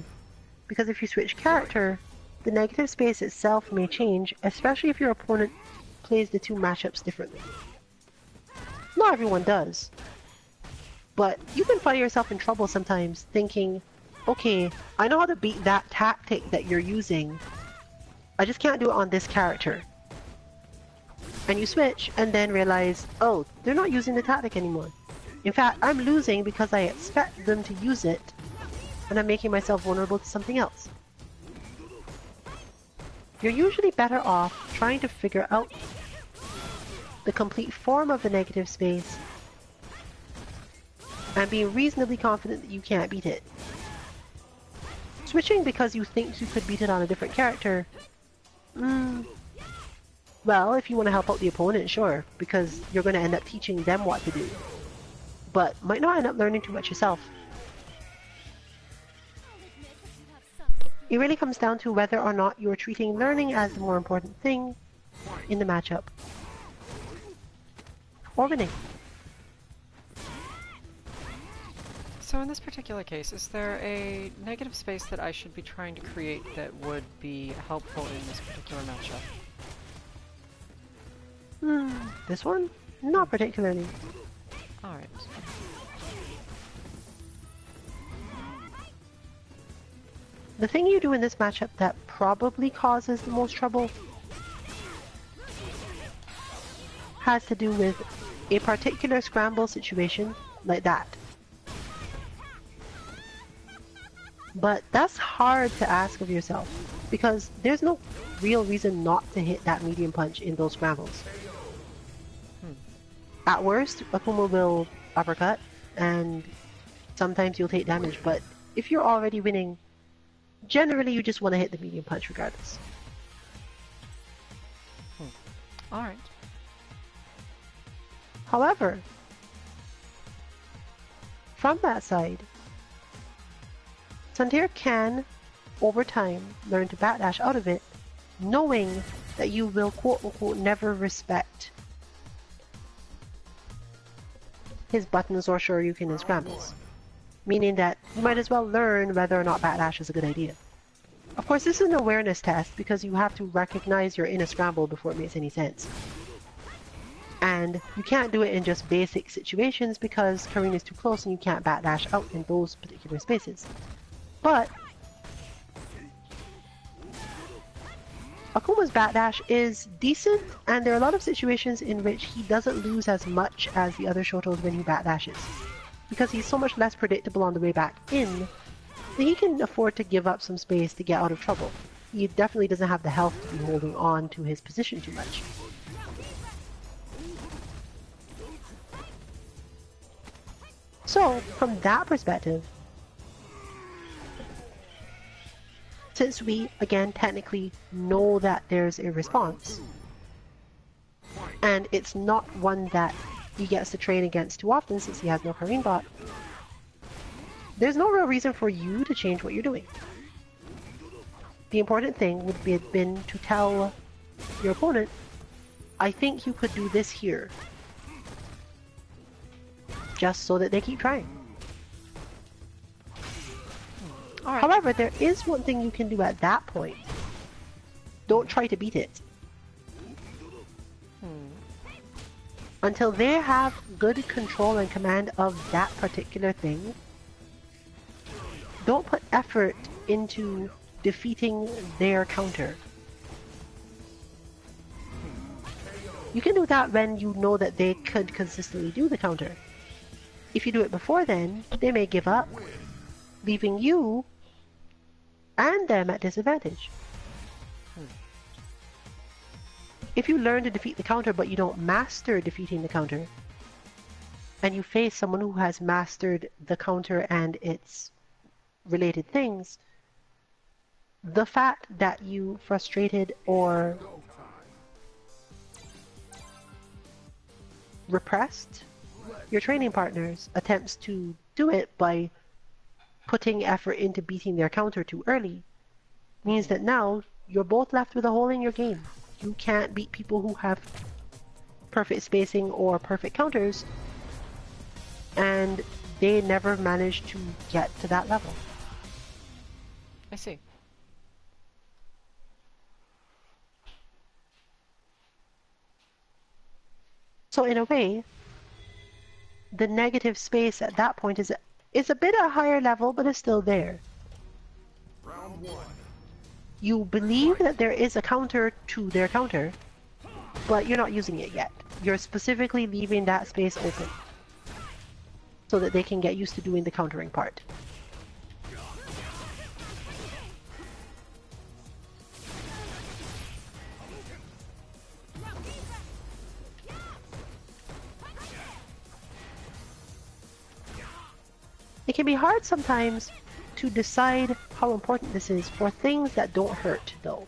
because if you switch character, the negative space itself may change, especially if your opponent plays the two matchups differently. Not everyone does, but you can find yourself in trouble sometimes thinking, okay, I know how to beat that tactic that you're using, I just can't do it on this character. And you switch and then realize, oh, they're not using the tactic anymore. In fact, I'm losing because I expect them to use it, and I'm making myself vulnerable to something else. You're usually better off trying to figure out the complete form of the negative space and being reasonably confident that you can't beat it. Switching because you think you could beat it on a different character, well, if you want to help out the opponent, sure, because you're going to end up teaching them what to do. But might not end up learning too much yourself. It really comes down to whether or not you're treating learning as the more important thing in the matchup. Or winning. So in this particular case, is there a negative space that I should be trying to create that would be helpful in this particular matchup? This one? Not particularly. Alright. The thing you do in this matchup that probably causes the most trouble has to do with a particular scramble situation like that. But that's hard to ask of yourself, because there's no real reason not to hit that medium punch in those scrambles. At worst, Akuma will uppercut, and sometimes you'll take damage, but if you're already winning, generally you just want to hit the medium punch regardless. Alright. However, from that side, Santir can, over time, learn to backdash out of it, knowing that you will quote-unquote never respect his buttons or Shoryuken and scrambles. Meaning that you might as well learn whether or not backdash is a good idea. Of course, this is an awareness test because you have to recognize you're in a scramble before it makes any sense. And you can't do it in just basic situations because Karin is too close and you can't backdash out in those particular spaces. But Akuma's backdash is decent, and there are a lot of situations in which he doesn't lose as much as the other Shotos when he backdashes. Because he's so much less predictable on the way back in, that he can afford to give up some space to get out of trouble. He definitely doesn't have the health to be holding on to his position too much. So, from that perspective, since we, again, technically know that there's a response, and it's not one that he gets to train against too often since he has no Karin bot, there's no real reason for you to change what you're doing. The important thing would be been to tell your opponent, I think you could do this here, just so that they keep trying. Alright. However, there is one thing you can do at that point. Don't try to beat it. Until they have good control and command of that particular thing, don't put effort into defeating their counter. You can do that when you know that they could consistently do the counter. If you do it before then, they may give up, leaving you and them at disadvantage. If you learn to defeat the counter but you don't master defeating the counter, and you face someone who has mastered the counter and its related things, the fact that you frustrated or repressed your training partner's attempts to do it by putting effort into beating their counter too early means that now you're both left with a hole in your game. You can't beat people who have perfect spacing or perfect counters, and they never managed to get to that level. I see. So in a way, the negative space at that point is a bit at a higher level, but it's still there. Round one. You believe that there is a counter to their counter, but you're not using it yet. You're specifically leaving that space open so that they can get used to doing the countering part. It can be hard sometimes to decide how important this is for things that don't hurt, though.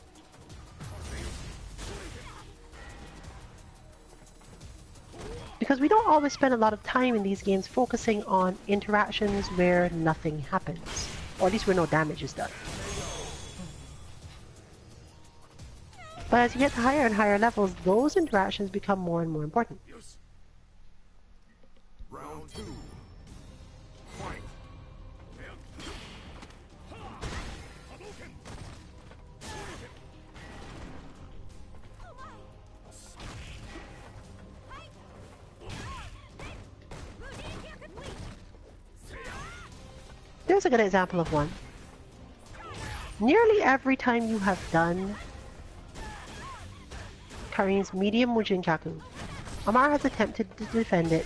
Because we don't always spend a lot of time in these games focusing on interactions where nothing happens, or at least where no damage is done. But as you get to higher and higher levels, those interactions become more and more important. Round two. Fight. There's a good example of one. Nearly every time you have done Karin's medium Mujinkaku, Amar has attempted to defend it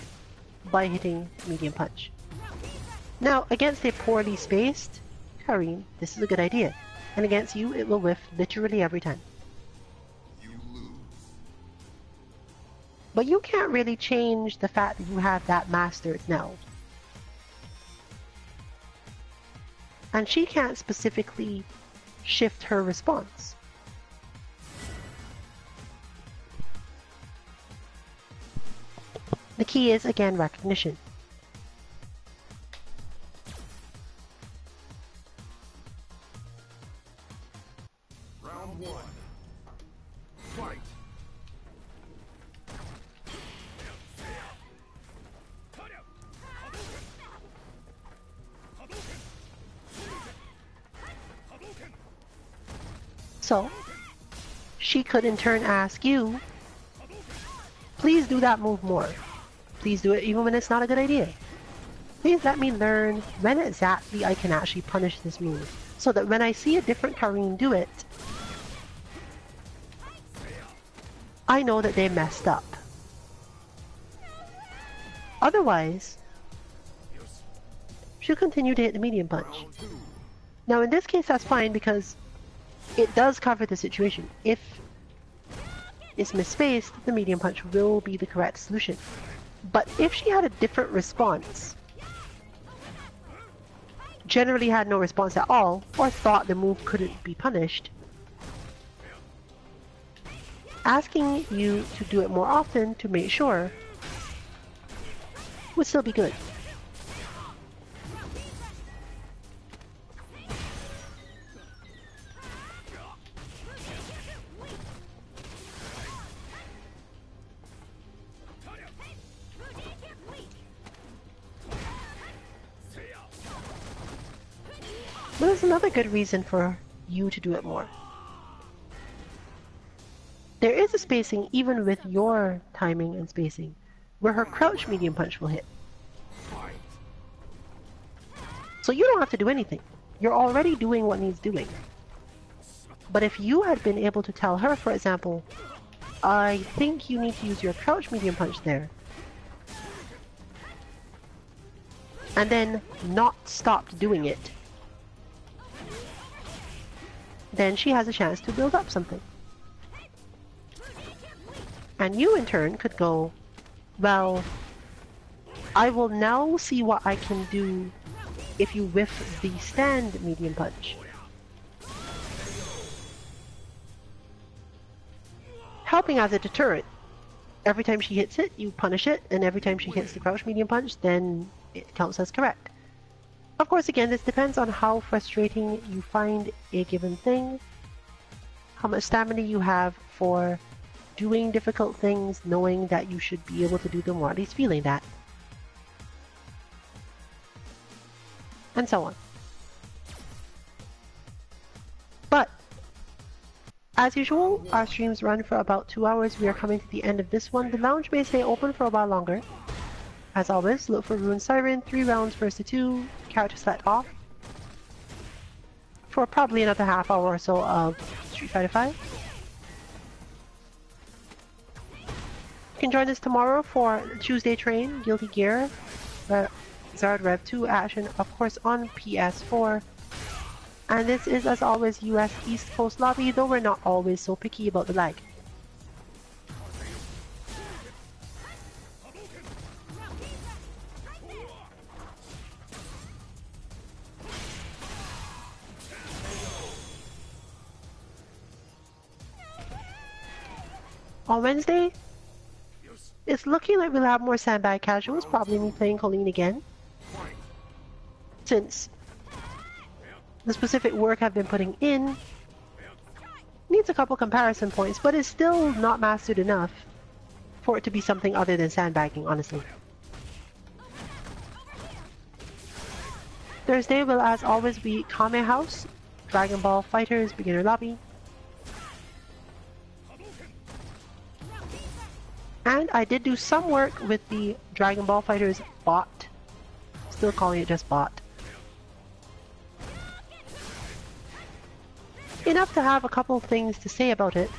by hitting medium punch. Now, against a poorly spaced Karin, this is a good idea, and against you it will whiff literally every time. You lose. But you can't really change the fact that you have that mastered now. And she can't specifically shift her response. The key is, again, recognition. Round one. Fight. So, she could in turn ask you, please do that move more. Please do it even when it's not a good idea. Please let me learn when exactly I can actually punish this move, so that when I see a different Karin do it, I know that they messed up. Otherwise, she'll continue to hit the medium punch. Round two. Now in this case that's fine because it does cover the situation. If it's misspaced, the medium punch will be the correct solution. But if she had a different response, generally had no response at all, or thought the move couldn't be punished, asking you to do it more often to make sure would still be good. But there's another good reason for you to do it more. There is a spacing even with your timing and spacing. where her crouch medium punch will hit. Fight. So you don't have to do anything. You're already doing what needs doing. But if you had been able to tell her, for example, I think you need to use your crouch medium punch there, and then not stopped doing it, then she has a chance to build up something. And you in turn could go, well, I will now see what I can do if you whiff the stand medium punch. Helping as a deterrent. Every time she hits it, you punish it, and every time she hits the crouch medium punch, then it counts as correct. Of course, again, this depends on how frustrating you find a given thing, how much stamina you have for doing difficult things, knowing that you should be able to do them, or at least feeling that. And so on. But, as usual, our streams run for about 2 hours. We are coming to the end of this one. The lounge may stay open for a while longer. As always, look for Rune Siren, 3 rounds first to 2, character select off. For probably another half hour or so of Street Fighter V. You can join us tomorrow for Tuesday Train, Guilty Gear, Zard Rev 2 action, of course on PS4. And this is, as always, US East Coast lobby, though we're not always so picky about the lag. On Wednesday, it's looking like we'll have more sandbag casuals, probably me playing Colleen again. Since the specific work I've been putting in needs a couple comparison points, but is still not mastered enough for it to be something other than sandbagging, honestly. Thursday will, as always, be Kame House, Dragon Ball Fighters Beginner Lobby. And I did do some work with the Dragon Ball Fighters bot. Still calling it just bot. Enough to have a couple things to say about it.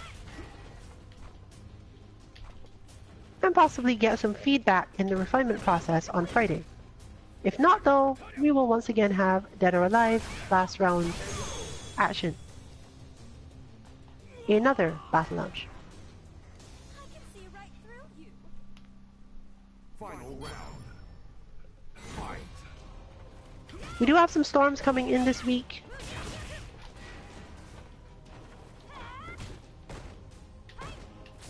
And possibly get some feedback in the refinement process on Friday. If not though, we will once again have Dead or Alive last round action. Another battle lounge. Final round. Fight. We do have some storms coming in this week.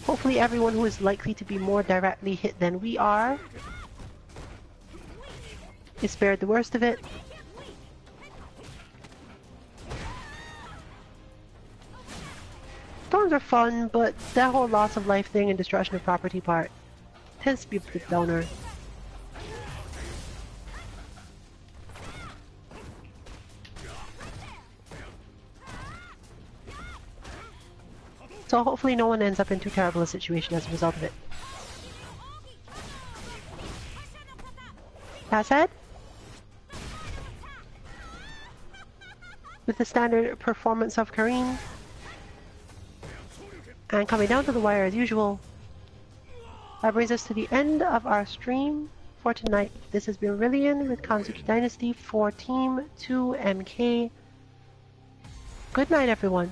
Hopefully everyone who is likely to be more directly hit than we are is spared the worst of it. Storms are fun, but that whole loss of life thing and destruction of property part tends to be a bit downer. So hopefully no one ends up in too terrible a situation as a result of it. That said, with the standard performance of Karine, and coming down to the wire as usual, that brings us to the end of our stream for tonight. This has been Rillian with Kanzuki Dynasty for Team 2MK. Good night, everyone.